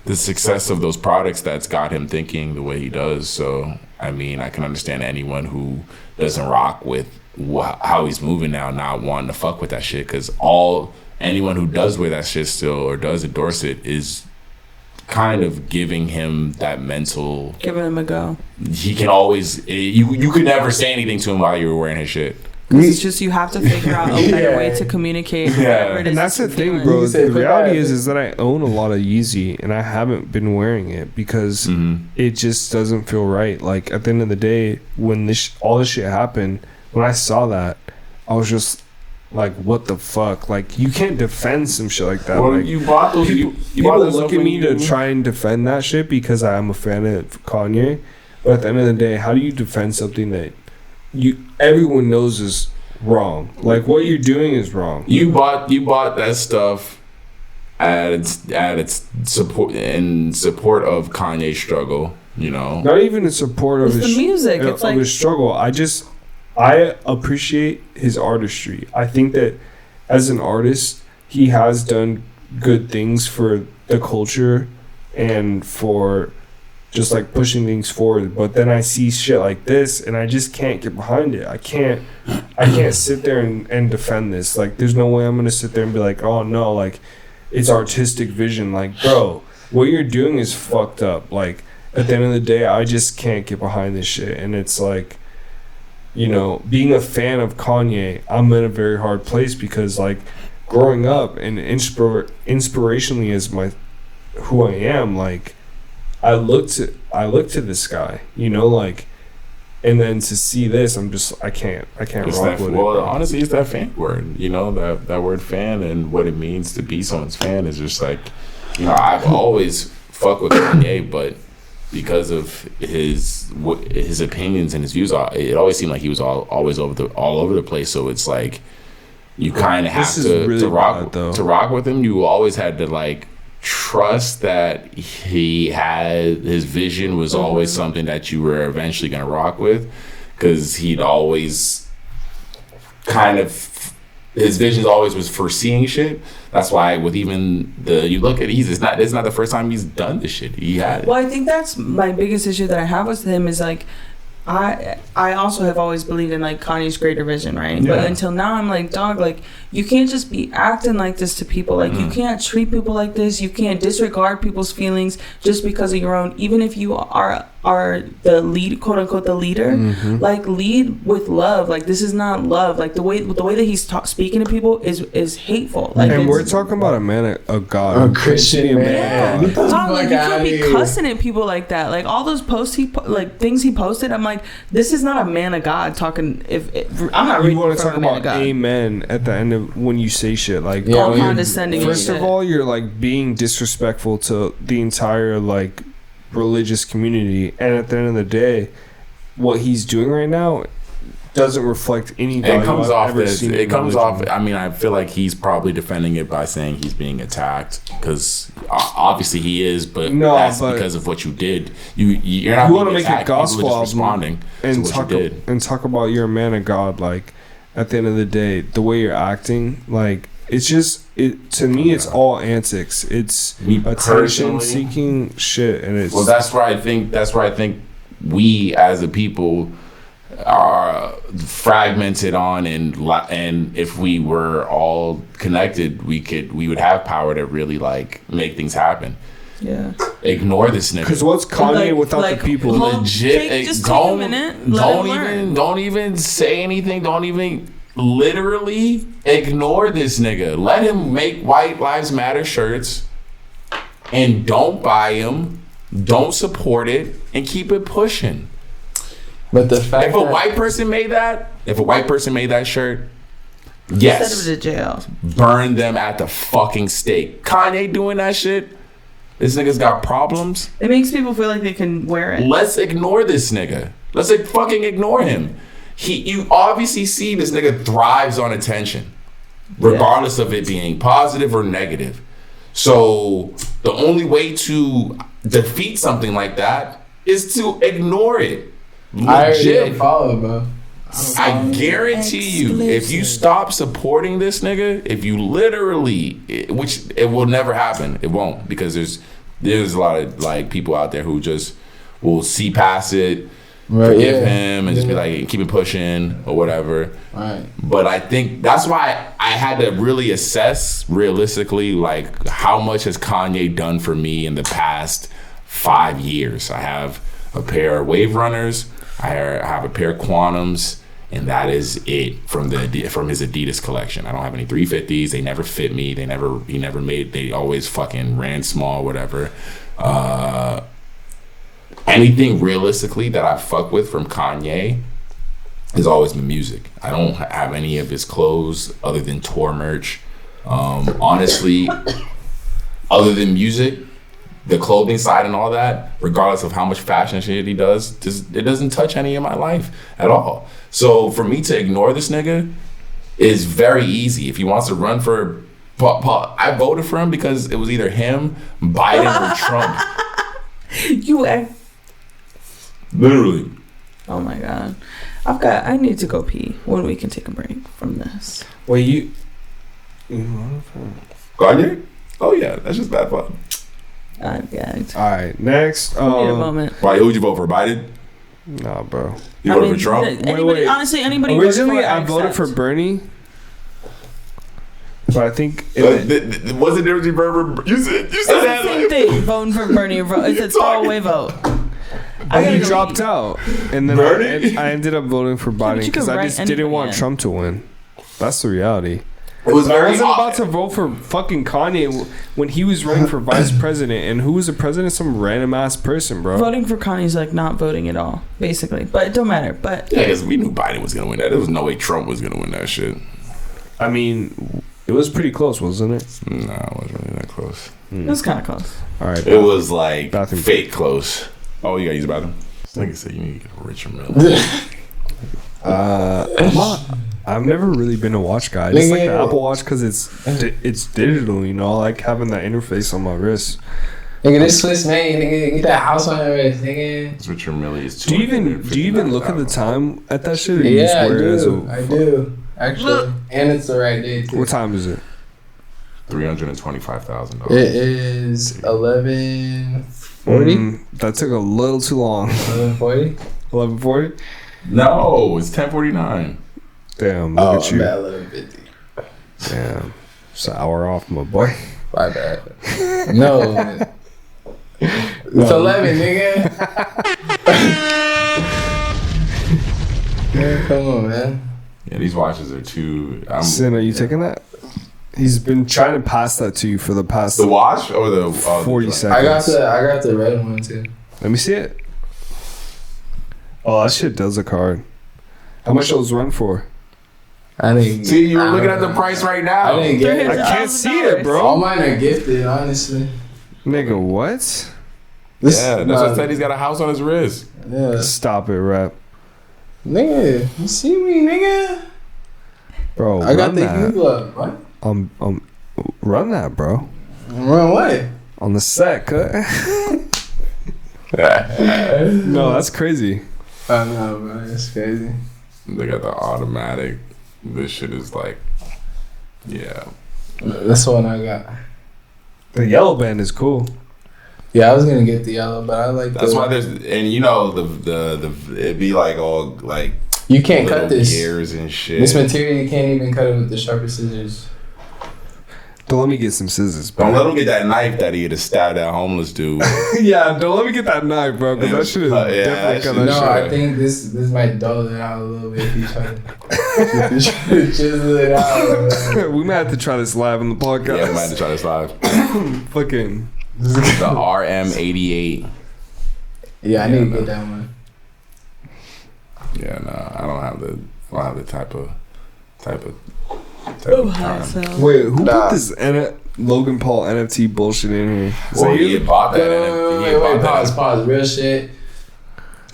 the success of those products that's got him thinking the way he does. So, I mean, I can understand anyone who doesn't rock with how he's moving now, not wanting to fuck with that shit, because anyone who does wear that shit still or does endorse it is kind of giving him that mental, giving him a go. He can always you could never say anything to him while you were wearing his shit. Because it's just you have to figure out a better way to communicate. Yeah. And that's the thing, bro. The reality is that I own a lot of Yeezy and I haven't been wearing it because it just doesn't feel right. Like, at the end of the day, when all this shit happened, when I saw that, I was just like, what the fuck? Like, you can't defend some shit like that. Well, like, you bought those. People look at me to try and defend that shit because I am a fan of Kanye. But at the end of the day, how do you defend something that everyone knows is wrong? Like, what you're doing is wrong. You bought that stuff at its support of Kanye's struggle. You know, not even in support of the music. It's like his struggle. I appreciate his artistry. I think that as an artist, he has done good things for the culture and for just like pushing things forward. But then I see shit like this and I just can't get behind it. I can't sit there and defend this. Like, there's no way I'm gonna sit there and be like, oh no, like, it's artistic vision. Like, bro, what you're doing is fucked up. Like, at the end of the day, I just can't get behind this shit. And it's like, you know, being a fan of Kanye, I'm in a very hard place because, like, growing up and inspirationally as who I am, like, I look to this guy, you know, like, and then to see this, I'm just, I can't rock with it. Well, honestly, it's that fan word, you know, that word fan and what it means to be someone's fan is just like, you know, I've always fucked with Kanye, but because of his opinions and his views, it always seemed like he was always all over the place. So it's like you kind of have to rock with him. You always had to, like, trust that his vision was always something that you were eventually gonna rock with, because he'd always his vision always was foreseeing shit. That's why with even you look at it's not the first time he's done this shit. He had. Well, I think that's my biggest issue that I have with him is, like, I also have always believed in, like, Kanye's greater vision, right? Yeah. But until now, I'm like, dog, like, you can't just be acting like this to people. Like, you can't treat people like this. You can't disregard people's feelings just because of your own. Even if you are the lead, quote unquote, the leader, like, lead with love. Like, this is not love. Like, the way that he's speaking to people is hateful. Like, and we're talking about a man of God, a Christian man. Yeah. Dog, like, you can't be cussing at people like that. Like, all those posts things he posted, I'm like, this is not a man of God talking. I'm not reading want to from talk a man about of God. amen at the end of when you say shit, like, all condescending. First of all, you're, like, being disrespectful to the entire, like, religious community, and at the end of the day, what he's doing right now doesn't reflect any value. It comes off. I mean, I feel like he's probably defending it by saying he's being attacked, because obviously he is, but that's because of what you did. You're not. You want to make a gospel album responding and to what you did. And talk about you're a man of God. Like, at the end of the day, the way you're acting, like, it's just to me, it's all antics. It's attention seeking shit, and it's that's where I think we as a people are fragmented on, and if we were all connected, we would have power to really, like, make things happen. Yeah. Ignore this nigga. Because what's Kanye without the people? Legit. Just take a minute. Don't even say anything. Don't even literally ignore this nigga. Let him make White Lives Matter shirts and don't buy them. Don't support it and keep it pushing. But the fact if a white person made that shirt, yes, send him to jail. Burn them at the fucking stake. Kanye doing that shit. This nigga's got problems. It makes people feel like they can wear it. Let's ignore this nigga. Let's fucking ignore him. You obviously see this nigga thrives on attention, regardless of it being positive or negative. So the only way to defeat something like that is to ignore it. Legit. Follow, bro. I guarantee you, if you stop supporting this nigga, if you literally, which it will never happen, it won't, because there's a lot of like people out there who just will see past it, forgive him, and just be like, keep it pushing or whatever. Right. But I think that's why I had to really assess realistically, like, how much has Kanye done for me in the past 5 years. I have a pair of Wave Runners. I have a pair of Quantums, and that is it from his Adidas collection. I don't have any 350s. They never fit me. They always fucking ran small, whatever. Anything realistically that I fuck with from Kanye has always been music. I don't have any of his clothes other than tour merch. Honestly, other than music, the clothing side and all that, regardless of how much fashion shit he does, it doesn't touch any of my life at all. So for me to ignore this nigga is very easy. If he wants to run for I voted for him because it was either him, Biden, or Trump. You act. Literally. Oh my god. I need to go pee when we can take a break from this. Wait, Kanye? Oh yeah, that's just bad fun. I'm gagged. All right, next. Need a moment. Why? Who'd you vote for? Biden? Nah, bro. You voted for Trump? Anybody, honestly, anybody. Originally, I voted for Bernie, but I think what's the difference between Bernie? You said it's that. the same thing. Voting for Bernie or vote. It's a throwaway vote. He dropped out, and then I ended up voting for Biden you because could I write just didn't want anybody in. Trump to win. That's the reality. It was I wasn't about to vote for fucking Kanye when he was running for vice president, and who was the president? Some random ass person, bro. Voting for Kanye is like not voting at all, basically. But it don't matter. But yeah, because we knew Biden was gonna win that. There was no way Trump was gonna win that shit. I mean, it was pretty close, wasn't it? No, it wasn't really that close. it was kind of close. All right, it was like bathroom. fake close. Oh, you gotta use the bathroom. This nigga said you need to get a richer Miller. I've never really been a watch guy. I just like the Apple Watch because it's digital, you know. I like having that interface on my wrist. Nigga, this Swiss made, nigga, get that house on your wrist, nigga. This Richard Mille is. Do you even look at the time at that shit? Or you Yeah, just I wear it as do. I do. Actually, and it's the right day too. What time is it? $325,000. It is 11:40. That took a little too long. 11:40. 11:40. No, it's 10:49. Damn, look at you. Bad 11:50. Damn, it's an hour off, my boy. My bad. No. It's 11, nigga. Yeah, come on, man. Yeah, these watches are too. Sin, are you taking that? He's been trying to pass that to you for the past the watch or the 40 the seconds. I got the red one too. Let me see it. Oh, that shit does a card. How much those run for? I didn't. See, you're looking at the price right now. I didn't get it. I can't see it, bro. All mine are gifted, honestly. Nigga, what? This, Yeah, that's what I said. He's got a house on his wrist. Yeah. Stop it, rap. Nigga, you see me, nigga? Bro, I got run the that. Google up. What? Run that, bro. Run what? On the set, cut. No, that's crazy. I know, bro. That's crazy. They got the automatic. This shit is like, yeah. That's the one I got. The yellow band is cool. Yeah, I was gonna get the yellow, but I like. That's why there's, and you know the it'd be like all like you can't cut this gears and shit. This material you can't even cut it with the sharpest scissors. Don't let me get some scissors, bro. Don't let him get that knife that he had to stab that homeless dude. Yeah, don't let me get that knife, bro, because that shit is definitely No, kind of I think this might dull it out a little bit if you try to chisel it out. We might have to try this live on the podcast. Yeah, we might have to try this live. Fucking. The RM88. Yeah, I need to get that one. Yeah, no, I don't have the type of time. Wait, who put this Logan Paul NFT bullshit in here? Well, he had bought that NFT. Wait, pause. Real shit.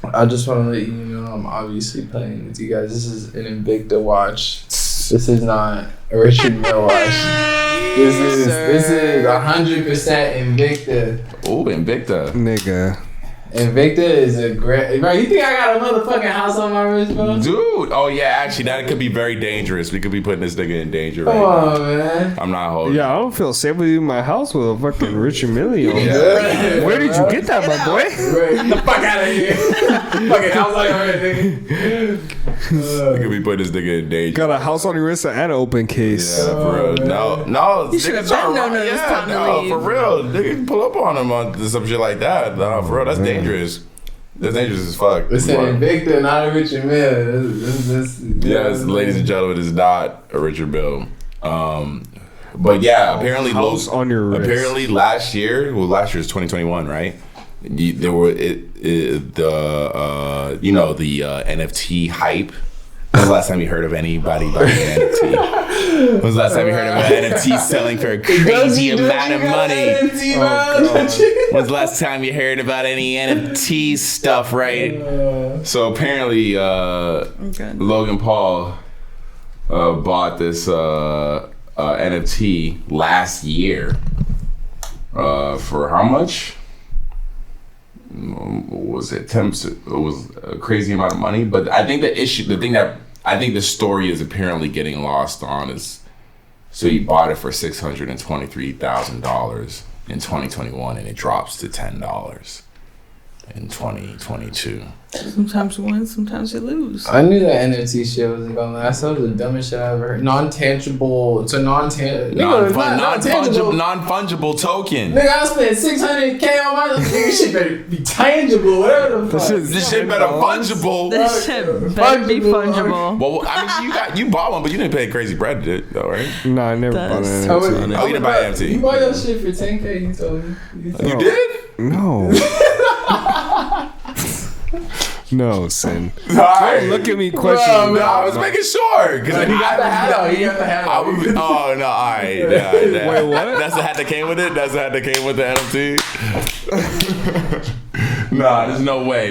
I just want to let you know I'm obviously playing with you guys. This is an Invicta watch. This is not a Richard Mille watch. This is 100% Invicta. Oh, Invicta. Nigga. Invicta is a great... Bro, you think I got a motherfucking house on my wrist, bro? Dude, oh yeah, actually that could be very dangerous. We could be putting this nigga in danger right Come now. on, man. I'm not holding. Yeah, I don't feel safe with you in my house with a fucking Richard Mille on. Yeah. Where did you get that, my boy? Get the fuck out of here. Fucking house on your wrist, nigga. We could be putting this nigga in danger. Got a house on your wrist and an open case. Yeah, for real. No. You should have been known it was time to leave. For real. Nigga, pull up on him on some shit like that. No, for real, that's dangerous. That's dangerous as fuck. It's an Invicta, not a Richard Mille. Yes, ladies and gentlemen, it's not a Richard Mille. But yeah, apparently House on your wrist. Apparently last year is 2021, right? There were the NFT hype. When was the last time you heard of anybody buying an NFT? When was the last time you heard of an NFT selling for a crazy amount of money? When was the last time you heard about any NFT stuff, right? So apparently, Logan Paul bought this NFT last year for how much? Was it 10? It was a crazy amount of money, but I think the story is apparently getting lost on is, so he bought it for $623,000 in 2021, and it drops to $10 in 2022. Sometimes you win, sometimes you lose. I knew that NFT shit wasn't gonna last. That was the dumbest shit I ever heard. Non-tangible. It's a non-fungible token. Nigga, I spent $600K on my nigga. Shit better be tangible. Whatever the fuck. This shit better fungible. This shit better be fungible. Well, I mean, you bought one, but you didn't pay crazy bread, though, right? No, I never bought an Oh, NFT. you didn't buy an NFT. You bought your shit for $10K. You told me. You did? No. No, Sin. Right. Look at me questioning. No, I was making sure. Because He got the hat on. He got the hat on. Oh, no, all right. Yeah. Wait, what? That's the hat that came with it? That's the hat that came with the NFT? Nah, there's no way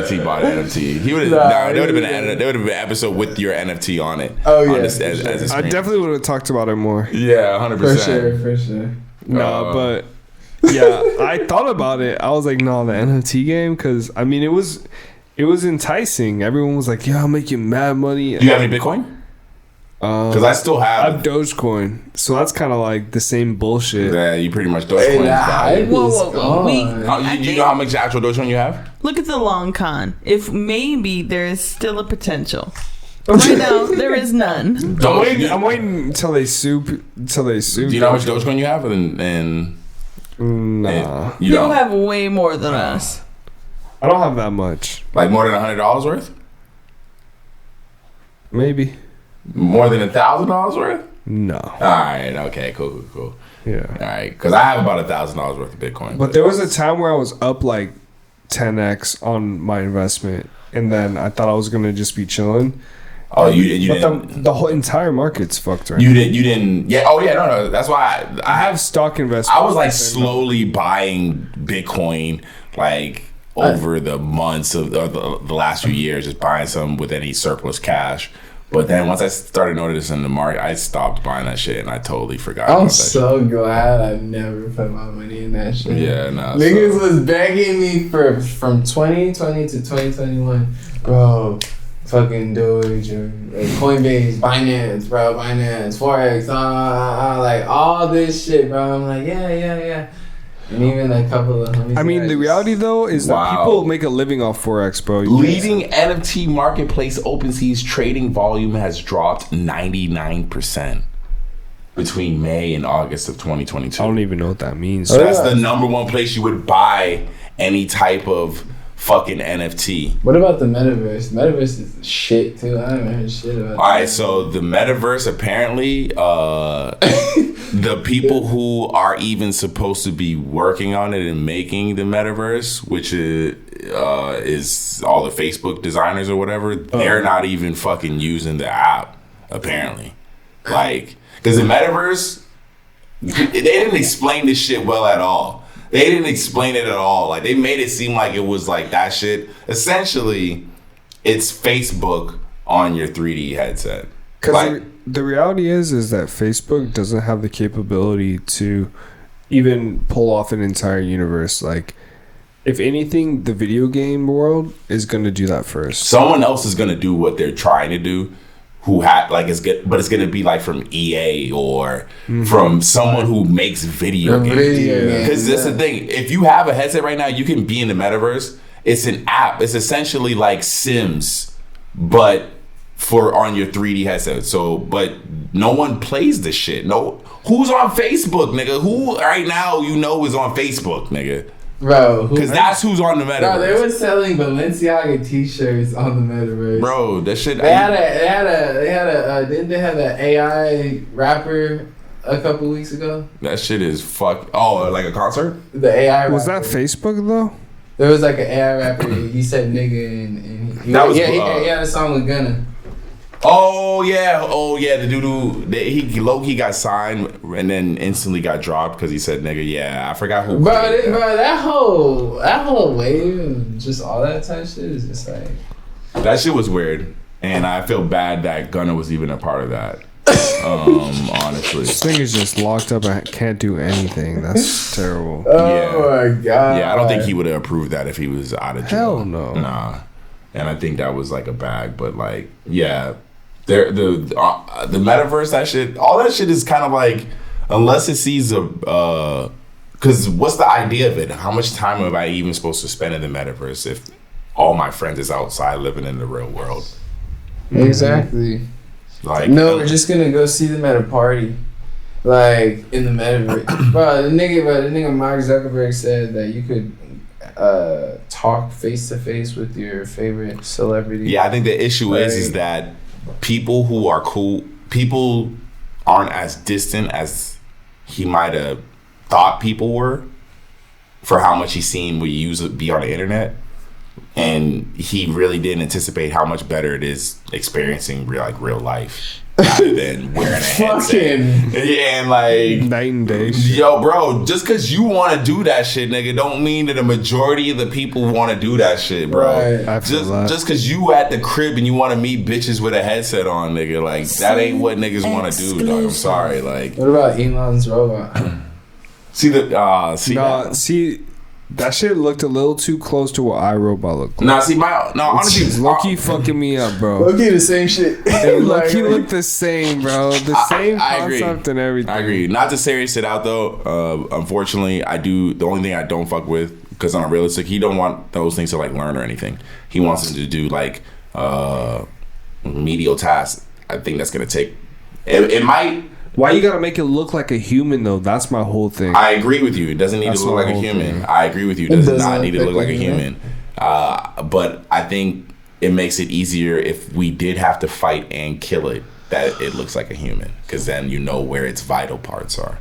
he bought an NFT. He would have. There would have been an episode with your NFT on it. Oh, yeah. As a I definitely would have talked about it more. Yeah, 100%. For sure. No, but yeah, I thought about it. I was like, no, the NFT game, because I mean, it was enticing. Everyone was like, yeah, I'm making mad money. Do you have any Bitcoin? Because I still I have. have Dogecoin, so that's kind of like the same bullshit. Yeah, you pretty much Dogecoin. Whoa. You know how much actual Dogecoin you have? Look at the long con. If maybe there is still a potential. But right now, there is none. I'm waiting until they sue. Do you know how much Dogecoin you have? Nah. You You don't have way more than us. I don't have that much. like more than $100 worth? Maybe. More than $1,000 worth? No. All right. Okay. Cool. Yeah. All right. Because I have about $1,000 worth of Bitcoin. But there was a time where I was up like 10x on my investment, and then I thought I was gonna just be chilling. Oh, you But didn't. the whole entire market's fucked right You didn't. Yeah. Oh, yeah. No. That's why I have stock investments. I was like slowly buying Bitcoin, like over the months of the last few years, just buying some with any surplus cash. But then once I started noticing the market, I stopped buying that shit, and I totally forgot. I'm about that so glad I never put my money in that shit. Yeah, nah. Niggas was begging me from 2020 to 2021, bro. Fucking Doge or Coinbase, Binance, Forex, like all this shit, bro. I'm like, yeah. And even a couple of homies. I mean, the reality though is that people make a living off Forex, bro. Leading NFT marketplace OpenSea's trading volume has dropped 99%. between May and August of 2022. I don't even know what that means. So that's the number one place you would buy any type of fucking NFT. What about the metaverse? Metaverse is shit too. I haven't heard shit about. All right, so the metaverse apparently, the people who are even supposed to be working on it and making the metaverse, which is all the Facebook designers or whatever, they're not even fucking using the app apparently. Like, because the metaverse, they didn't explain this shit well at all. They didn't explain it at all. Like, they made it seem like it was like that shit. Essentially, it's Facebook on your 3D headset. Because Like, the reality is that Facebook doesn't have the capability to even pull off an entire universe. Like, if anything, the video game world is going to do that first. someone else is gonna do what they're trying to do. Who had like it's good, but it's gonna be like from EA or from someone who makes video games. Because that's the thing. If you have a headset right now, you can be in the metaverse. It's an app. It's essentially like Sims, but for on your 3D headset. So, but no one plays this shit. No, who's on Facebook, nigga? Who right now is on Facebook, nigga? Bro, Because that's who's on the metaverse. Bro, they were selling Balenciaga t-shirts on the metaverse. Bro, that shit. They had a didn't they have an AI rapper a couple weeks ago? That shit is fuck. Oh, like a concert? The AI rapper. Was that Facebook though? There was like an AI rapper. He said nigga and he That was, he had a song with Gunna. Oh yeah, the dude he low-key got signed and then instantly got dropped because he said nigga. Yeah, I forgot who. Bro, that whole wave and just all that type shit is just like, that shit was weird, and I feel bad that Gunna was even a part of that. Honestly, This thing is just locked up and can't do anything. That's terrible. oh my god. Yeah, I don't think he would have approved that if he was out of jail. Hell no. Nah, and I think that was like a bag, but like yeah. The metaverse, that shit, all that shit is kind of like, unless it sees because what's the idea of it? How much time am I even supposed to spend in the metaverse if all my friends is outside living in the real world? Exactly. Like, No, we're just gonna go see them at a party, like in the metaverse. Bro, the nigga Mark Zuckerberg said that you could talk face to face with your favorite celebrity. yeah, I think the issue is that people who are cool, people aren't as distant as he might have thought people were for how much he seen we be on the internet. And he really didn't anticipate how much better it is experiencing real life rather than wearing a headset. Yeah, and like Night and day shit. yo, bro, just because you want to do that shit, nigga, don't mean that the majority of the people want to do that shit, bro. Right. I feel that. Just because you at the crib and you want to meet bitches with a headset on, nigga, like that ain't what niggas want to do, dog. I'm sorry, like. What about Elon's robot? See that shit looked a little too close to what iRobot looked like. Honestly, It's low-key fucking me up, bro. Okay, the same shit. It low-key looked the same, bro. The same I agree. concept and everything. I agree. Not to serious it out though. Unfortunately, I do. The only thing I don't fuck with, because on a realistic, he don't want those things to like learn or anything. He wants them to do like medial tasks. I think that's gonna take. It might. Why you gotta make it look like a human though? That's my whole thing. I agree with you. It doesn't need to look like a human. Thing. I agree with you. It does not need to look like a human. But I think it makes it easier if we did have to fight and kill it, that it looks like a human, because then you know where its vital parts are.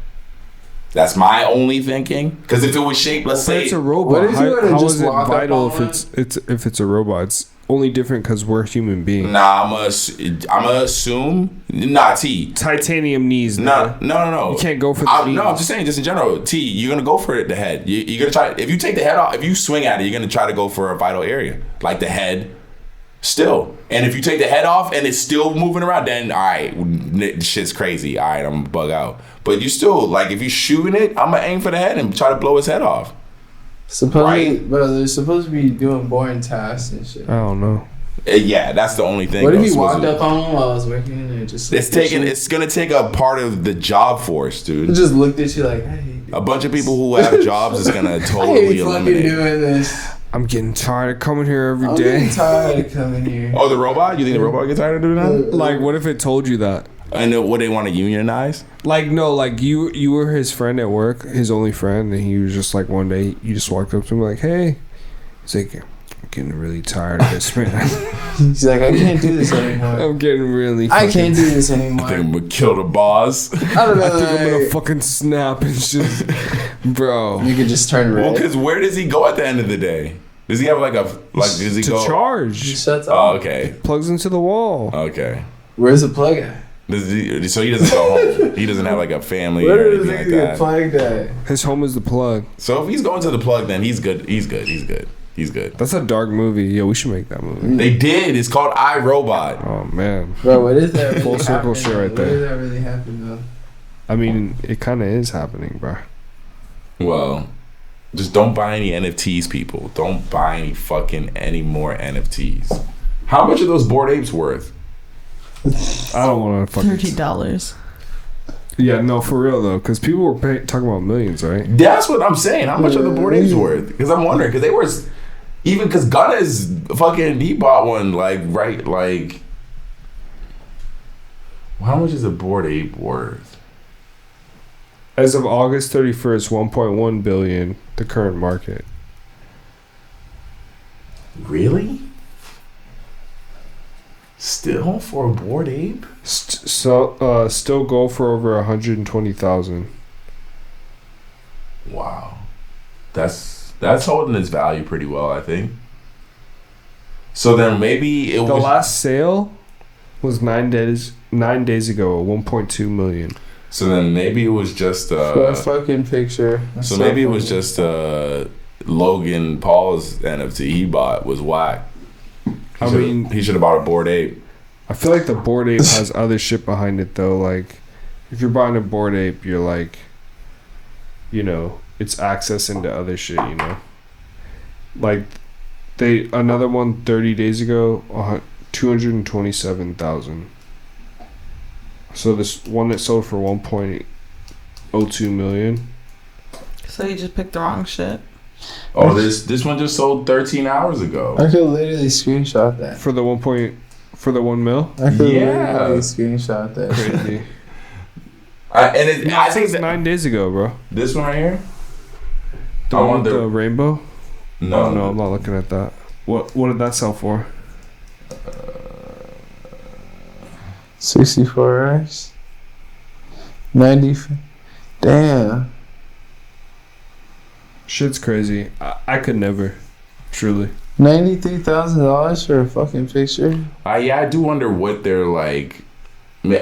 That's my only thinking. Because if it was shaped, let's say it's a robot. How is it vital if it's a robot? It's only different because we're human beings. Nah, I'm gonna assume. Nah, T. Titanium knees. No. You can't go for the knees. No, I'm just saying, just in general. T, you're gonna go for the head. You're gonna try. If you take the head off, if you swing at it, you're gonna try to go for a vital area, like the head. Still, and if you take the head off and it's still moving around, then all right, shit's crazy. All right, I'm gonna bug out. But you still, like, if you're shooting it, I'm gonna aim for the head and try to blow his head off. Bro, they're supposed to be doing boring tasks and shit. I don't know. Yeah, that's the only thing. What if you walked up on him while I was working in there? It's gonna take a part of the job force, dude. It just looked at you like, hey. A bunch of people who have jobs is gonna totally eliminate. Doing this. I'm getting tired of coming here every I'm day. getting tired of coming here. Oh, the robot? You think the robot gets tired of doing that? Like, what if it told you that? And what they want to unionize? Like, no, like you were his friend at work, his only friend, and he was just like, one day you just walked up to him like, hey. He's like, I'm getting really tired of this, man. He's like, I can't do this anymore. I'm getting really I can't do this anymore. I think I'm gonna kill the boss. I don't know. I think I'm gonna fucking snap and just, bro. You could just turn red. Well, because where does he go at the end of the day? Does he have does he to go? charge? He shuts Oh, off. okay. Plugs into the wall. Okay. Where's the plug at? So he doesn't go home. He doesn't have like a family Where or does anything like he get that. plugged at? His home is the plug. So if he's going to the plug, then he's good. He's good. He's good. He's good. That's a dark movie. Yo, we should make that movie. They did. It's called iRobot. Oh man. Bro, what is that? Really Full circle shit right What there. does that really happen though? I mean, it kind of is happening, bro. Well, just don't buy any NFTs, people. Don't buy any more NFTs. How much are those Bored Apes worth? I don't want to fucking. $30. Yeah, no, for real though, because people were talking about millions, right? That's what I'm saying. How much are the Bored Apes worth? Because I'm wondering. Because they were even because Gunna's fucking he bought one like. How much is a Bored Ape worth? As of August 31st, 1.1 billion, the current market. Really? Still for a Bored Ape? Still go for over 120,000. Wow, that's holding its value pretty well, I think. So then maybe The last sale was 9 days ago, 1.2 million. So then maybe it was just For a fucking picture. so maybe it was just Logan Paul's NFT he bought was whack. He should have bought a Bored Ape. I feel like the Bored Ape has other shit behind it though. Like, if you're buying a Bored Ape, you're like, you know, it's access into other shit. You know, like another one 30 days ago, 227,000. So this one that sold for 1.02 million. So you just picked the wrong shit. Oh, this one just sold 13 hours ago. I could literally screenshot that. For the 1 mil. I could Yeah. literally screenshot that. Crazy. I think it's 9 days ago, bro. this one right here. The I one want with the- the rainbow. No, Oh, no, I'm not looking at that. What did that sell for? 64x. 90. Damn. Shit's crazy. I could never. Truly. $93,000 for a fucking picture. I do wonder what they're like.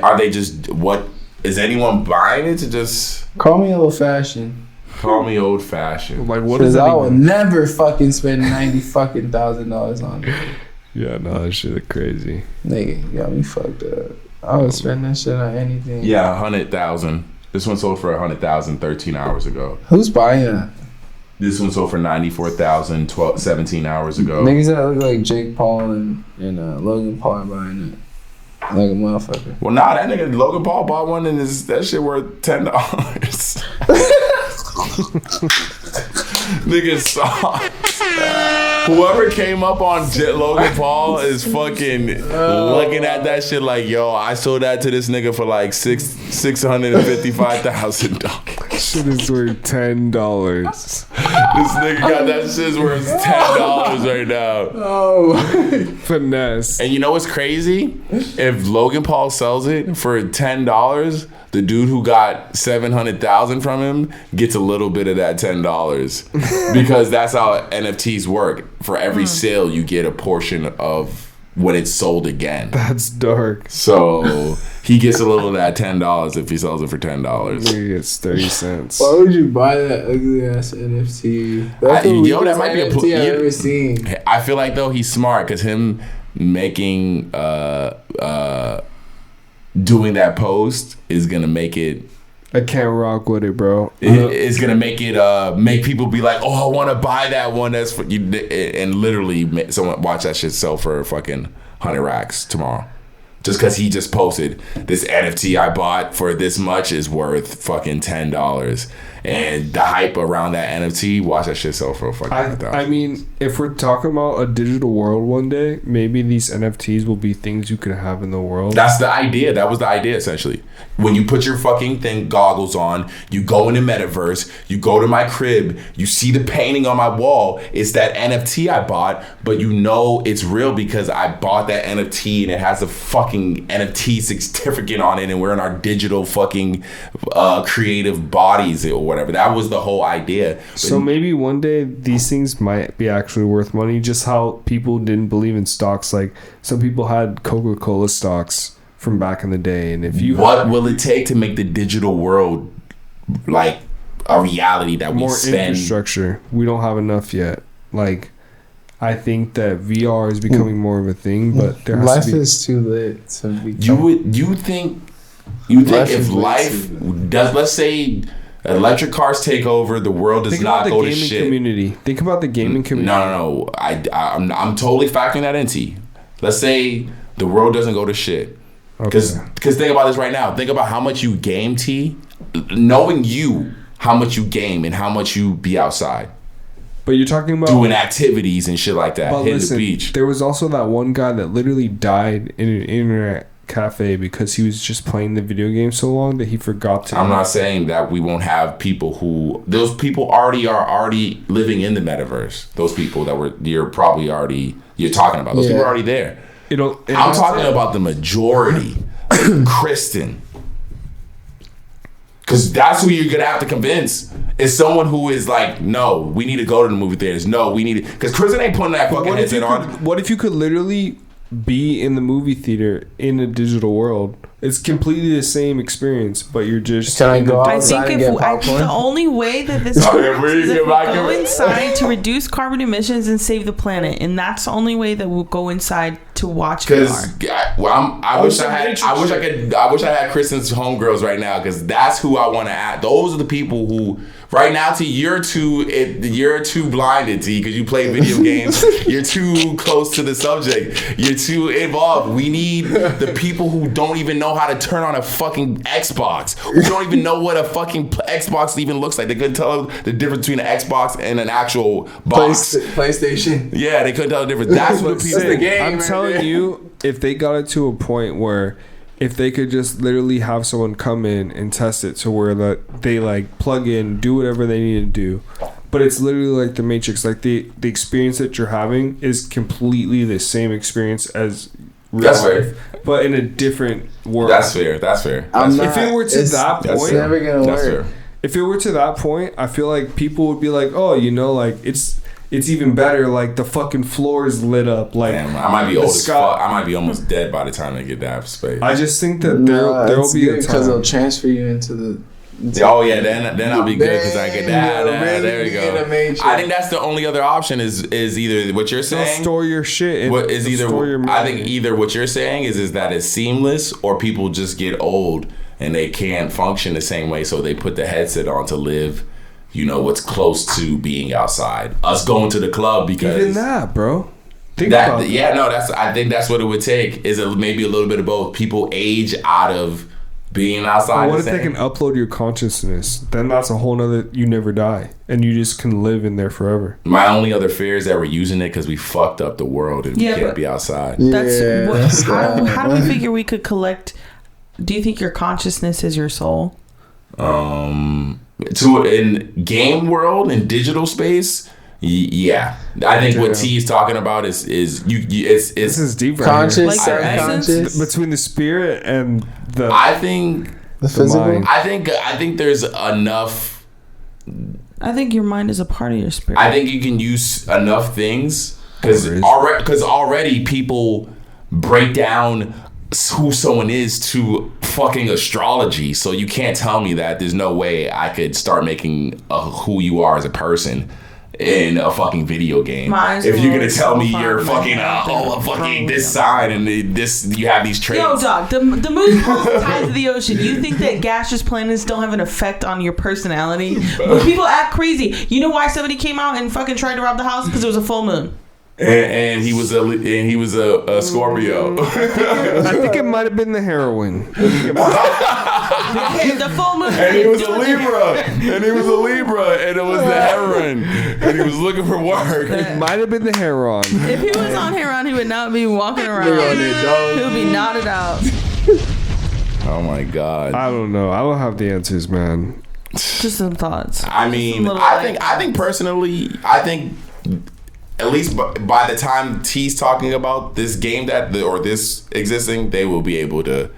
Are they just what? Is anyone buying it to just Call me old fashioned. call me old fashioned? Like, what is Because that I will even? never fucking spend $90,000 on it. Yeah, no, that shit is crazy. Nigga, you got me fucked up. I would spend that shit on anything. Yeah, 100,000. This one sold for 100,000 13 hours ago. Who's buying that? This one sold for 94,000 17 hours ago. Niggas that look like Jake Paul and Logan Paul are buying it. Like a motherfucker. Well, nah, that nigga Logan Paul bought one and that shit worth $10. Nigga saw. Whoever came up on Logan Paul is fucking looking at that shit like, yo, I sold that to this nigga for like $655,000. Shit is worth $10. This nigga got that shit's worth $10 right now. Oh. Finesse. And you know what's crazy? If Logan Paul sells it for $10, the dude who got $700,000 from him gets a little bit of that $10 because that's how NFTs work. For every sale, you get a portion of when it's sold again. That's dark. So he gets a little of that $10 if he sells it for $10. Nigga gets 30 cents. Why would you buy that ugly ass NFT? That's the That might be a NFT I've ever seen. I feel like though he's smart because him making doing that post is gonna make it. I can't rock with it, bro. It's gonna make it make people be like, oh, I want to buy that one. That's for you, and literally someone watch that shit sell for fucking 100 racks tomorrow, just because he just posted this NFT I bought for this much is worth fucking $10, And the hype around that NFT, watch that shit sell for a fucking I mean, if we're talking about a digital world one day, maybe these NFTs will be things you could have in the world. That's the idea. That was the idea, essentially. When you put your fucking goggles on, you go in the metaverse, you go to my crib, you see the painting on my wall. It's that NFT I bought, but you know it's real because I bought that NFT and it has a fucking NFT certificate on it, and we're in our digital fucking creative bodies or whatever. That was the whole idea. So maybe one day these things might be actually worth money. Just how people didn't believe in stocks. Like some people had Coca-Cola stocks from back in the day, and if you what will it take to make the digital world like a reality that we more spend? Infrastructure, we don't have enough yet. Like I think that VR is becoming more of a thing, but there has life to be. is too lit to be. You think if life does, let's say electric cars take over, the world does not go to shit. Community. Think about the gaming community. No. I'm totally factoring that into. Let's say the world doesn't go to shit. Because think about this right now. Think about how much you game, T. Knowing you, how much you game and how much you be outside. But you're talking about doing activities and shit like that. Hitting the beach. There was also that one guy that literally died in an internet cafe because he was just playing the video game so long that he forgot to. I'm not saying that we won't have people who those people are already living in the metaverse. Those people that you're talking about. Those people are already there. I'm talking about the majority, Kristen. Because that's who you're going to have to convince. Is someone who is like, no, we need to go to the movie theaters. No, we need to. Because Kristen ain't putting that fucking headset on. What if you could literally be in the movie theater in a digital world? It's completely the same experience, but you're just. Can I go outside and get popcorn? The only way that this works is if we go inside to reduce carbon emissions and save the planet, and that's the only way that we'll go inside to watch VR. Because I wish I had Kristen's homegirls right now, because that's who I want to add. Those are the people who. Right now, T, you're too blinded, T, because you play video games. You're too close to the subject. You're too involved. We need the people who don't even know how to turn on a fucking Xbox. Who don't even know what a fucking Xbox even looks like. They couldn't tell the difference between an Xbox and an actual box. PlayStation. Yeah, they couldn't tell the difference. That's what people. The game, I'm telling you, if they got it to a point where. If they could just literally have someone come in and test it to where they like plug in, do whatever they need to do, but it's literally like the Matrix. Like the experience that you're having is completely the same experience as real life, but in a different world. That's fair. If it were to that point, it's never gonna work. If it were to that point, I feel like people would be like, oh, like it's even better. Like the fucking floor is lit up. Like damn, I might be old as fuck. I might be almost dead by the time they get that space. I just think that there will be a time because they'll transfer you into the. Oh yeah, then I'll be good because I get that. There we go. I think that's the only other option is either what you're saying. They'll store your shit. What is either? I think either what you're saying is that it's seamless, or people just get old and they can't function the same way, so they put the headset on to live. What's close to being outside. Us going to the club because even that, bro. I think that's what it would take. Is maybe a little bit of both. People age out of being outside. But what if they can upload your consciousness? Then that's a whole nother. You never die, and you just can live in there forever. My only other fear is that we're using it because we fucked up the world and we can't be outside. How do we figure we could collect? Do you think your consciousness is your soul? In game world and digital space, yeah, I think what T is talking about is this is deep. Conscious, subconscious between the spirit and the. I think the physical. Mind. I think there's enough. I think your mind is a part of your spirit. I think you can use enough things because already people break down who someone is to fucking astrology, so you can't tell me that there's no way I could start making who you are as a person in a fucking video game. If you're gonna tell me you're fucking fucking this sign and this you have these traits. Yo, dog, the moon's tied to the ocean. You think that gaseous planets don't have an effect on your personality? When people act crazy, you know why somebody came out and fucking tried to rob the house? Because it was a full moon. And he was a Scorpio. I think it might have been the heroin. The full moon. And he was a Libra. And it was the heroin. And he was looking for work. It might have been the heroin. If he was on heroin, he would not be walking around. He would be nodded out. Oh my God. I don't know. I don't have the answers, man. Just some thoughts. I mean, I think personally, at least by the time he's talking about this game or this existing, they will be able to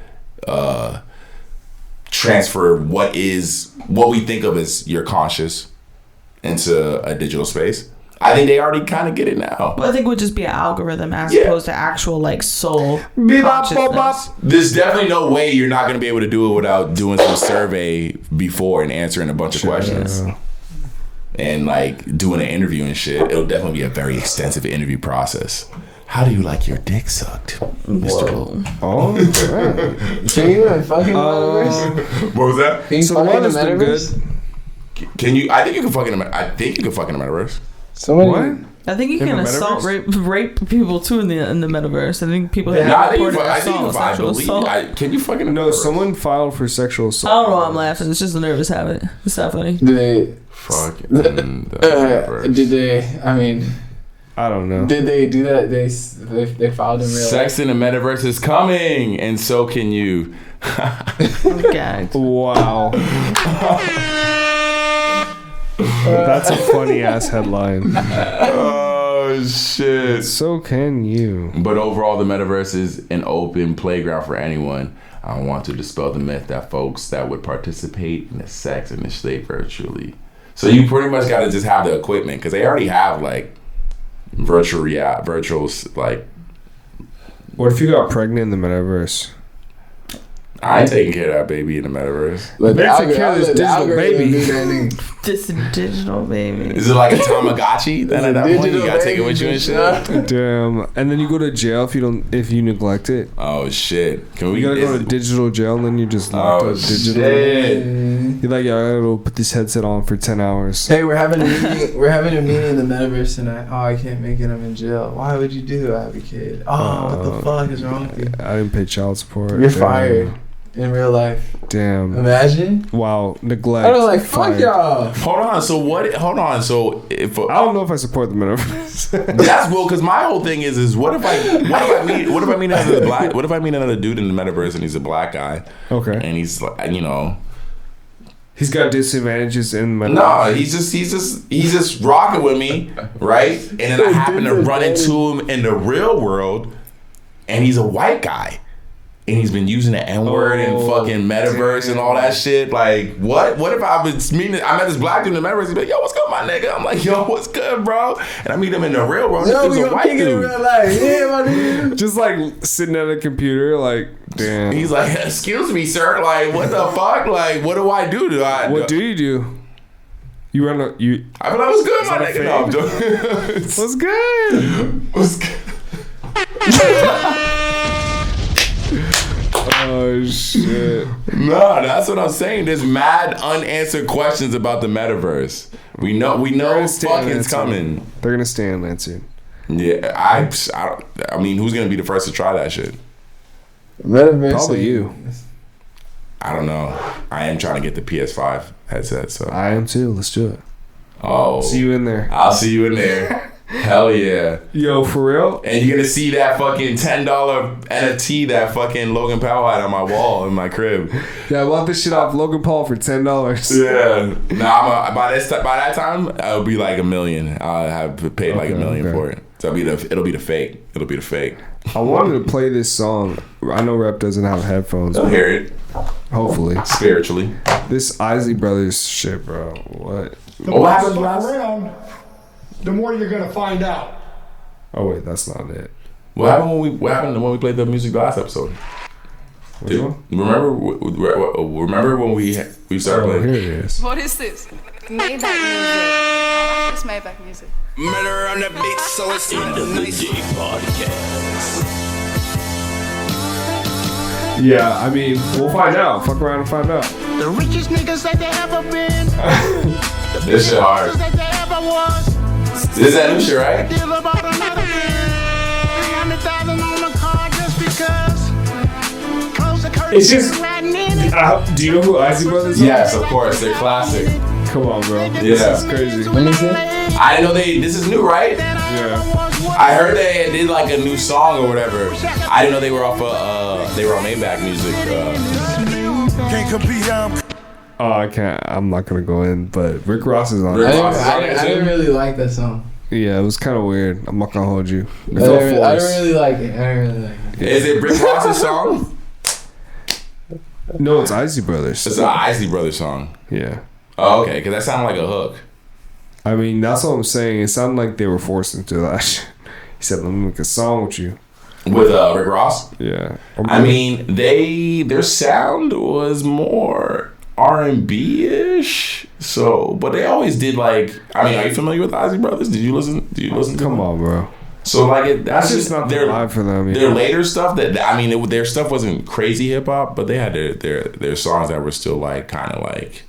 transfer what we think of as your conscious into a digital space. I think they already kind of get it now. Well, I think it would just be an algorithm as opposed to actual like soul consciousness. There's definitely no way you're not going to be able to do it without doing some survey before and answering a bunch of questions. And like doing an interview and shit. It'll definitely be a very extensive interview process. How do you like your dick sucked, Mr. Oh, right. Can you fucking metaverse? What was that? Can you fuck in the metaverse? Can you? I think you can fuck in the metaverse. What? I think you can assault, rape people too in the metaverse. I think people have reported sexual assault. Can you fucking? No, someone filed for sexual assault. I don't know why I'm laughing. It's just a nervous habit. It's not funny. Did they? Fuck. Did they? I mean, I don't know. Did they do that? They filed in real life. Sex in the metaverse is coming, and so can you. God. Wow. That's a funny ass headline. Oh shit. So can you. But overall, the metaverse is an open playground for anyone. I want to dispel the myth that folks that would participate in the sex initially virtually. So you pretty much got to just have the equipment because they already have like virtual like. What if you got pregnant in the metaverse? I ain't taking care of that baby in the metaverse. But they take care of this digital baby. This digital baby. Is it like a Tamagotchi? Then at that point you gotta take it with you and shit. Damn. And then you go to jail if you neglect it. Oh shit. You gotta go to digital jail and then you just locked up digitally. You're like, yeah, I gotta put this headset on for 10 hours. Hey, we're having a meeting. We're having a meeting in the metaverse tonight. Oh, I can't make it. I'm in jail. Why would you do? I have a kid. Oh, what the fuck is wrong with you? I didn't pay child support. You're fired. In real life. Damn. Imagine. Wow. Neglect. I don't like, fuck y'all. Hold on. So if I don't know if I support the metaverse. That's well, because my whole thing is what if I meet another dude in the metaverse and he's a black guy. Okay. And he's like, he's got disadvantages in the metaverse. No, he's just rocking with me, right? And then I happen to run into him in the real world, and he's a white guy. And he's been using the N-word and fucking metaverse and all that shit. Like, what? What if I met this black dude in the metaverse? He's like, yo, what's good, my nigga? I'm like, yo, what's good, bro? And I meet him in the real world. Yo, He's a white dude. In real life. Yeah, my nigga. Just like sitting at a computer, like, damn. He's like, excuse me, sir. Like, what the fuck? Like, what do I do? What do you do? You run a you. I feel like, what's good, my nigga? No, I'm joking. What's good? What's good? Oh shit! No, that's what I'm saying. There's mad unanswered questions about the metaverse. We know fucking's coming. They're gonna stay unanswered. Yeah, I mean, who's gonna be the first to try that shit? Metaverse. Probably you. I don't know. I am trying to get the PS5 headset, so I am too. Let's do it. Oh, see you in there. I'll see you in there. Hell yeah. Yo, for real? And you're gonna see that fucking $10 NFT that fucking Logan Paul had on my wall in my crib. Yeah, I bought this shit off Logan Paul for $10. Yeah. Nah, by that time, it'll be like $1 million. I'll have paid like $1 million for it. So it'll be the fake. It'll be the fake. I wanted to play this song. I know Rep doesn't have headphones. They'll hear it. Hopefully. Spiritually. This Isley Brothers shit, bro. What? What happened last? The more you're gonna find out. Oh wait, that's not it. What happened when we played the music last episode? Remember when we started playing? Here it is. What is this? Maybach music. I like this Maybach music. Murder on the beat, so it's in the DJ podcast. Yeah, I mean, we'll find out. Fuck around and find out. The richest niggas that they ever been. This shit hard. That they ever was. This is that new shit, right? Deal about another $300,000 on the car just because. Close the curtain. It's just Do you know who Isley Brothers are? Yes, of course. They're classic. Come on, bro. Yeah. This is crazy. Let me see. I didn't know this is new, right? Yeah. I heard they did like a new song or whatever. I didn't know they were off they were on Maybach Music. Can't compete, Oh, I can't. I'm not gonna go in, but Rick Ross is on it. I didn't really like that song. Yeah, it was kind of weird. I'm not gonna hold you. I didn't really like it. Is it Rick Ross's song? No, it's Isley Brothers. It's an Isley Brothers song. Yeah. Oh, okay, because that sounded like a hook. I mean, that's what I'm saying. It sounded like they were forced into that shit. He said, "Let me make a song with you." With Rick Ross? Yeah. I mean, their sound was more R&B-ish. So, but they always did like. I mean, are you familiar with the Isley Brothers? Did you listen to Come them? on, bro. So like That's just not their vibe for them. Their later stuff their stuff wasn't crazy hip hop, but they had their songs that were still like kind of like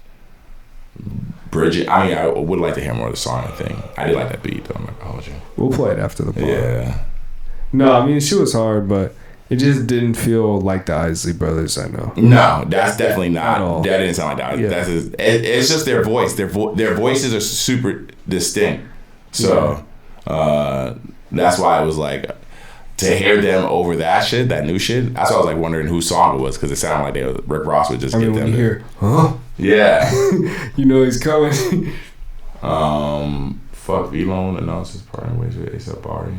Bridget. I mean, I would like to hear more of the song. I think I did like that beat though. I'm not gonna hold you. We'll play it after the pod. Yeah. No, I mean, she was hard, but it just didn't feel like the Isley Brothers I know. No, that's definitely not. At all. That didn't sound like that. Yeah. It's just their voice. Their voices are super distinct. So that's why it was like to hear them over that shit, that new shit. That's why I was like wondering whose song it was because it sounded like Rick Ross would just get them. When you hear, huh? Yeah. You know he's coming. Fuck V-Lone announces parting ways with A$AP Bari.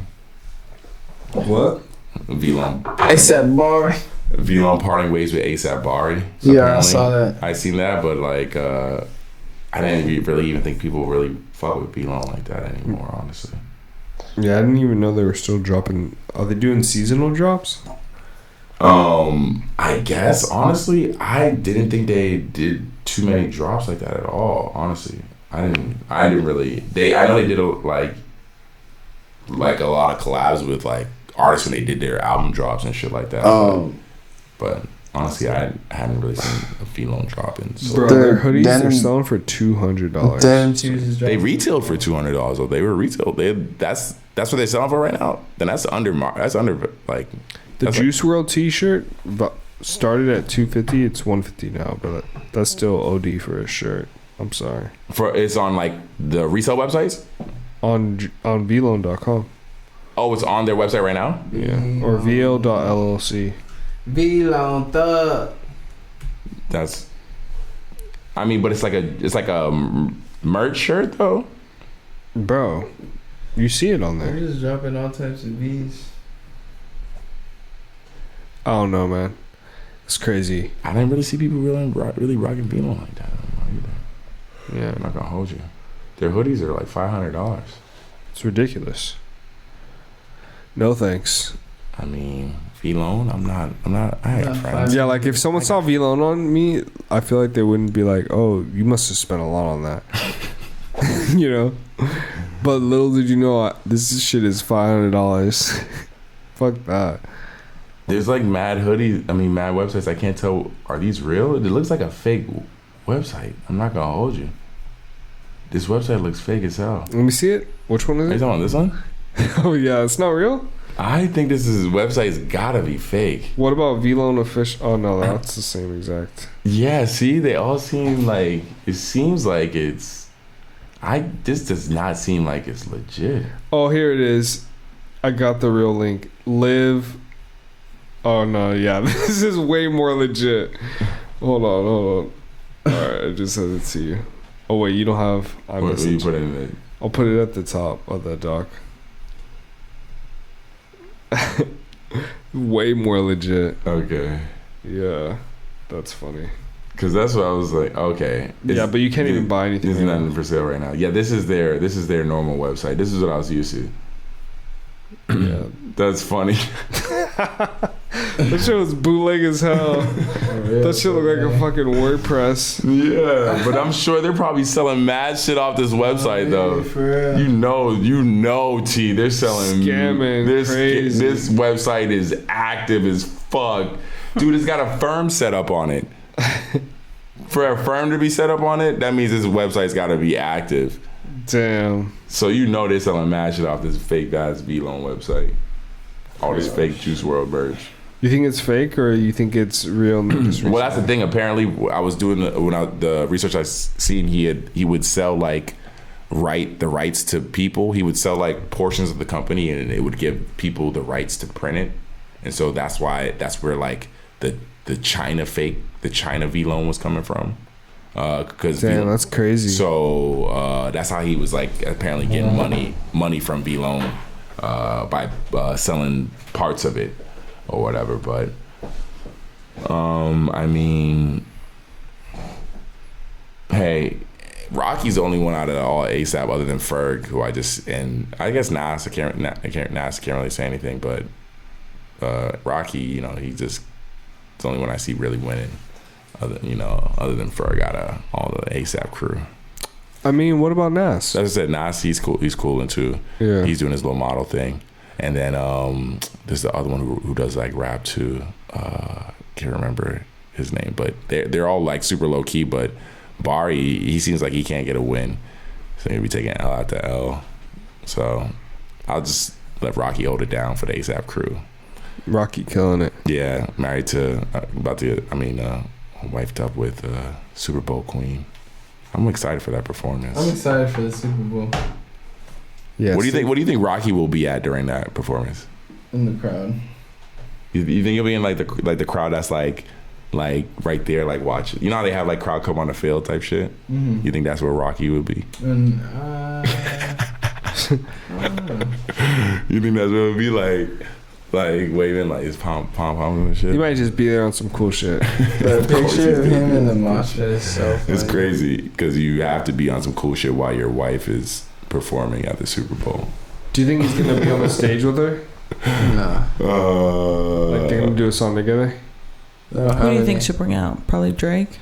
What? V-Lone. A$AP Bari. V-Lone parting ways with A$AP Bari. Yeah, I saw that. I seen that, but like I didn't really even think people really fuck with V-Lone like that anymore, honestly. Yeah, I didn't even know they were still dropping. Are they doing seasonal drops? I guess honestly, I didn't think they did too many drops like that at all. Honestly, I didn't really. I know they did like a lot of collabs with like artists when they did their album drops and shit like that. But honestly, I hadn't really seen a V-Lone drop in. So Bro, their hoodies are selling for $200. They retailed for $200 though. They were retailed. That's what they're selling for right now. Then that's under like the Juice WRLD T-shirt started at $250. It's $150 now, but that's still OD for a shirt. I'm sorry. It's on like the resale websites on vlone.com. Oh, it's on their website right now. Yeah, or vl.llc. V-Lone Thug. That's. I mean, but it's like a merch shirt though. Bro, you see it on there. They're just dropping all types of V's. I don't know, man. It's crazy. I didn't really see people really rocking V-Lone like that. Yeah, I'm not gonna hold you. Their hoodies are like $500. It's ridiculous. No thanks. I mean, V-Lone, I'm not. I have friends. Yeah, like if someone saw V-Lone on me, I feel like they wouldn't be like, "Oh, you must have spent a lot on that," you know. But little did you know, this shit is $500. Fuck that. There's like mad hoodies. I mean, mad websites. I can't tell. Are these real? It looks like a fake website. I'm not gonna hold you. This website looks fake as hell. Let me see it. Which one is it? Are you talking about this one? Oh yeah, it's not real. I think this website's gotta be fake. What about V-Lone official? Oh no, that's the same exact. Yeah, see, they all seem like it seems like it's. This does not seem like it's legit. Oh, here it is. I got the real link. Live. Oh no, yeah, this is way more legit. Hold on. All right, I just sent it to you. Oh wait, you don't have. What you put in it? I'll put it at the top of the doc. Way more legit. Okay. Yeah, that's funny. Cause that's what I was like. Okay. Yeah, but you can't even buy anything. There's nothing for sale right now. Yeah, this is their normal website. This is what I was used to. Yeah, that's funny. That shit was bootleg as hell. That shit looked like a fucking WordPress. Yeah, but I'm sure they're probably selling mad shit off this website though. You know, T. They're selling scamming. Crazy. This website is active as fuck, dude. It's got a firm set up on it. For a firm to be set up on it, that means this website's got to be active. Damn. So they're selling mad shit off this fake ass V-Lone website. All this fake Juice WRLD merch. You think it's fake or you think it's real? Well, that's the thing. Apparently, I was doing the research I seen. He would sell like the rights to people. He would sell like portions of the company, and it would give people the rights to print it. And so that's where like the China V loan was coming from. Damn, that's crazy. So that's how he was like apparently getting money from V loan by selling parts of it. Or whatever, but I mean, hey, Rocky's the only one out of all ASAP other than Ferg, who I guess Nas can't really say anything, but Rocky, you know, it's the only one I see really winning, other than Ferg out of all the ASAP crew. I mean, what about Nas? As I said, Nas, he's cool too. Yeah, he's doing his little model thing. And then there's the other one who does like rap too. Can't remember his name, but they're all like super low key. But Bari, he seems like he can't get a win, so he'll be taking L out to L. So I'll just let Rocky hold it down for the ASAP crew. Rocky killing it. Yeah, married to wifed up with Super Bowl queen. I'm excited for that performance. I'm excited for the Super Bowl. Yeah. What do you think Rocky will be at during that performance? In the crowd. You think he'll be in like the crowd that's like right there, like watching? You know how they have like crowd come on the field type shit? Mm-hmm. You think that's where Rocky would be? And, you think that's where it would be like waving like his pom and shit? He might just be there on some cool shit. The picture of him in the mosh pit is so funny. It's crazy because you have to be on some cool shit while your wife is performing at the Super Bowl. Do you think he's gonna be on the stage with her? Nah. Like they're gonna do a song together? Who do you think should bring out? Probably Drake?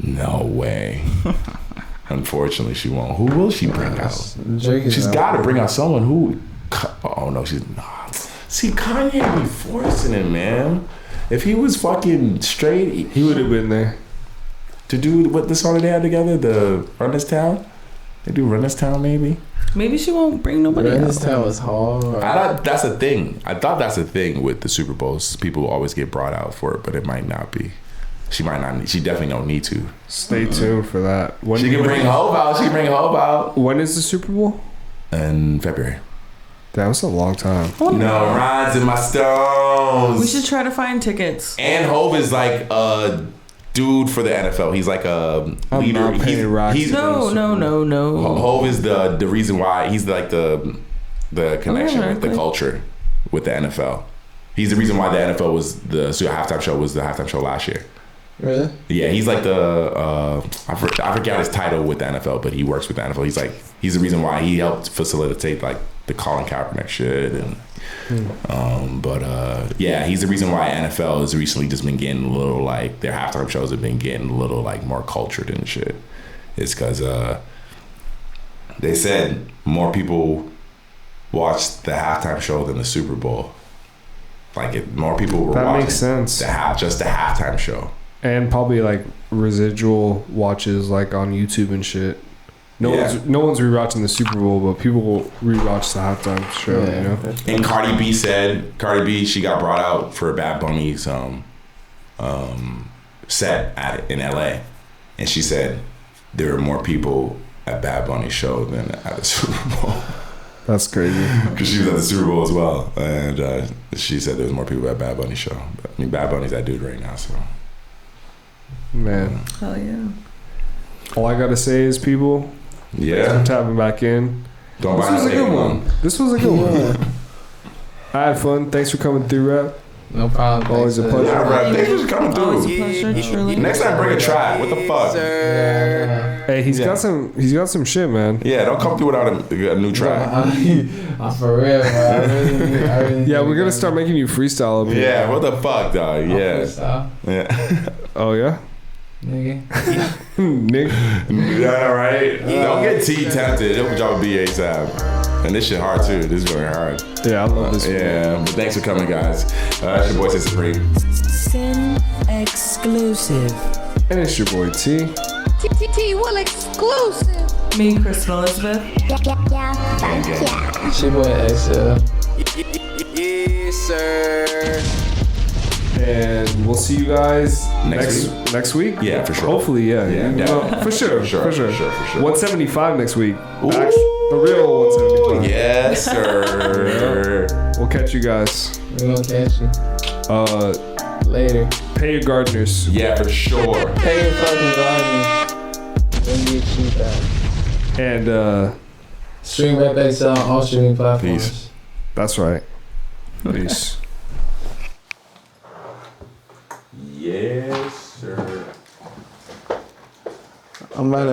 No way. Unfortunately, she won't. Who will she bring out? Drake. She's got to bring out someone who. Oh no, she's not. See, Kanye be forcing it, man. If he was fucking straight, he would have been there to do what the song they had together, the Run This Town. They do Run This Town, maybe. Maybe she won't bring nobody out. Run This Town was hard. I thought that's a thing. With the Super Bowls. People always get brought out for it, but it might not be. She might not. She definitely don't need to. Stay tuned for that. She can bring Hov out. When is the Super Bowl? In February. That was a long time. No rides in my stones. We should try to find tickets. And Hov is like a dude for the NFL. He's like a leader. No. Hov is the reason why. He's like the connection with the culture with the NFL. He's the reason why the NFL was the halftime show last year. Really? Yeah, he's like the I forgot his title with the NFL, but he works with the NFL. He's the reason why he helped facilitate like the Colin Kaepernick shit and yeah, he's the reason why NFL has recently just been getting a little like their halftime shows have been getting a little like more cultured and shit. It's because they said more people watched the halftime show than the Super Bowl. Like more people were watching. That makes sense. Just the halftime show. And probably like residual watches like on YouTube and shit. No one's rewatching the Super Bowl, but people will rewatch the halftime show. Yeah. You know. And Cardi B, she got brought out for Bad Bunny's set in LA, and she said there were more people at Bad Bunny's show than at the Super Bowl. That's crazy. Because she was at the Super Bowl as well, and she said there was more people at Bad Bunny's show. But, I mean, Bad Bunny's that dude right now, so. Man. Hell yeah. All I gotta say is, people. Yeah. Thanks for tapping back in. This was a good one. This was a good one. I had fun. Thanks for coming through, Rep. No problem. Always a pleasure. Yeah, Rep. Thanks for coming through. Always a pleasure. Surely. Next time, bring a track. What the fuck? Hey, he's got some shit, man. Yeah, don't come through without a new track. For real, man. Yeah, we're gonna start making you freestyle up here. Yeah, what the fuck, dog? Yeah. Freestyle? Yeah. Nigga. Yeah, right? Don't get tempted. It'll drop a B ASAP. And this shit hard too. This is going hard. Yeah, I love this one. Yeah, but thanks for coming, guys. It's your boy, Sid Supreme. Sin exclusive. And it's your boy T. T will exclusive. Me, Crystal Elizabeth. Yeah. It's your boy XL. Yes, sir. And we'll see you guys Next week. Yeah, for sure. Hopefully, yeah. definitely. For sure. 175 next week. The real 175. Yes, sir. We'll catch you guys. We're gonna catch you. Later. Pay your gardeners. Yeah, for sure. Pay your fucking gardeners. Don't get cheap out. And stream RepXL on all streaming platforms. Peace. That's right. Peace. Yes, sir. I'm about to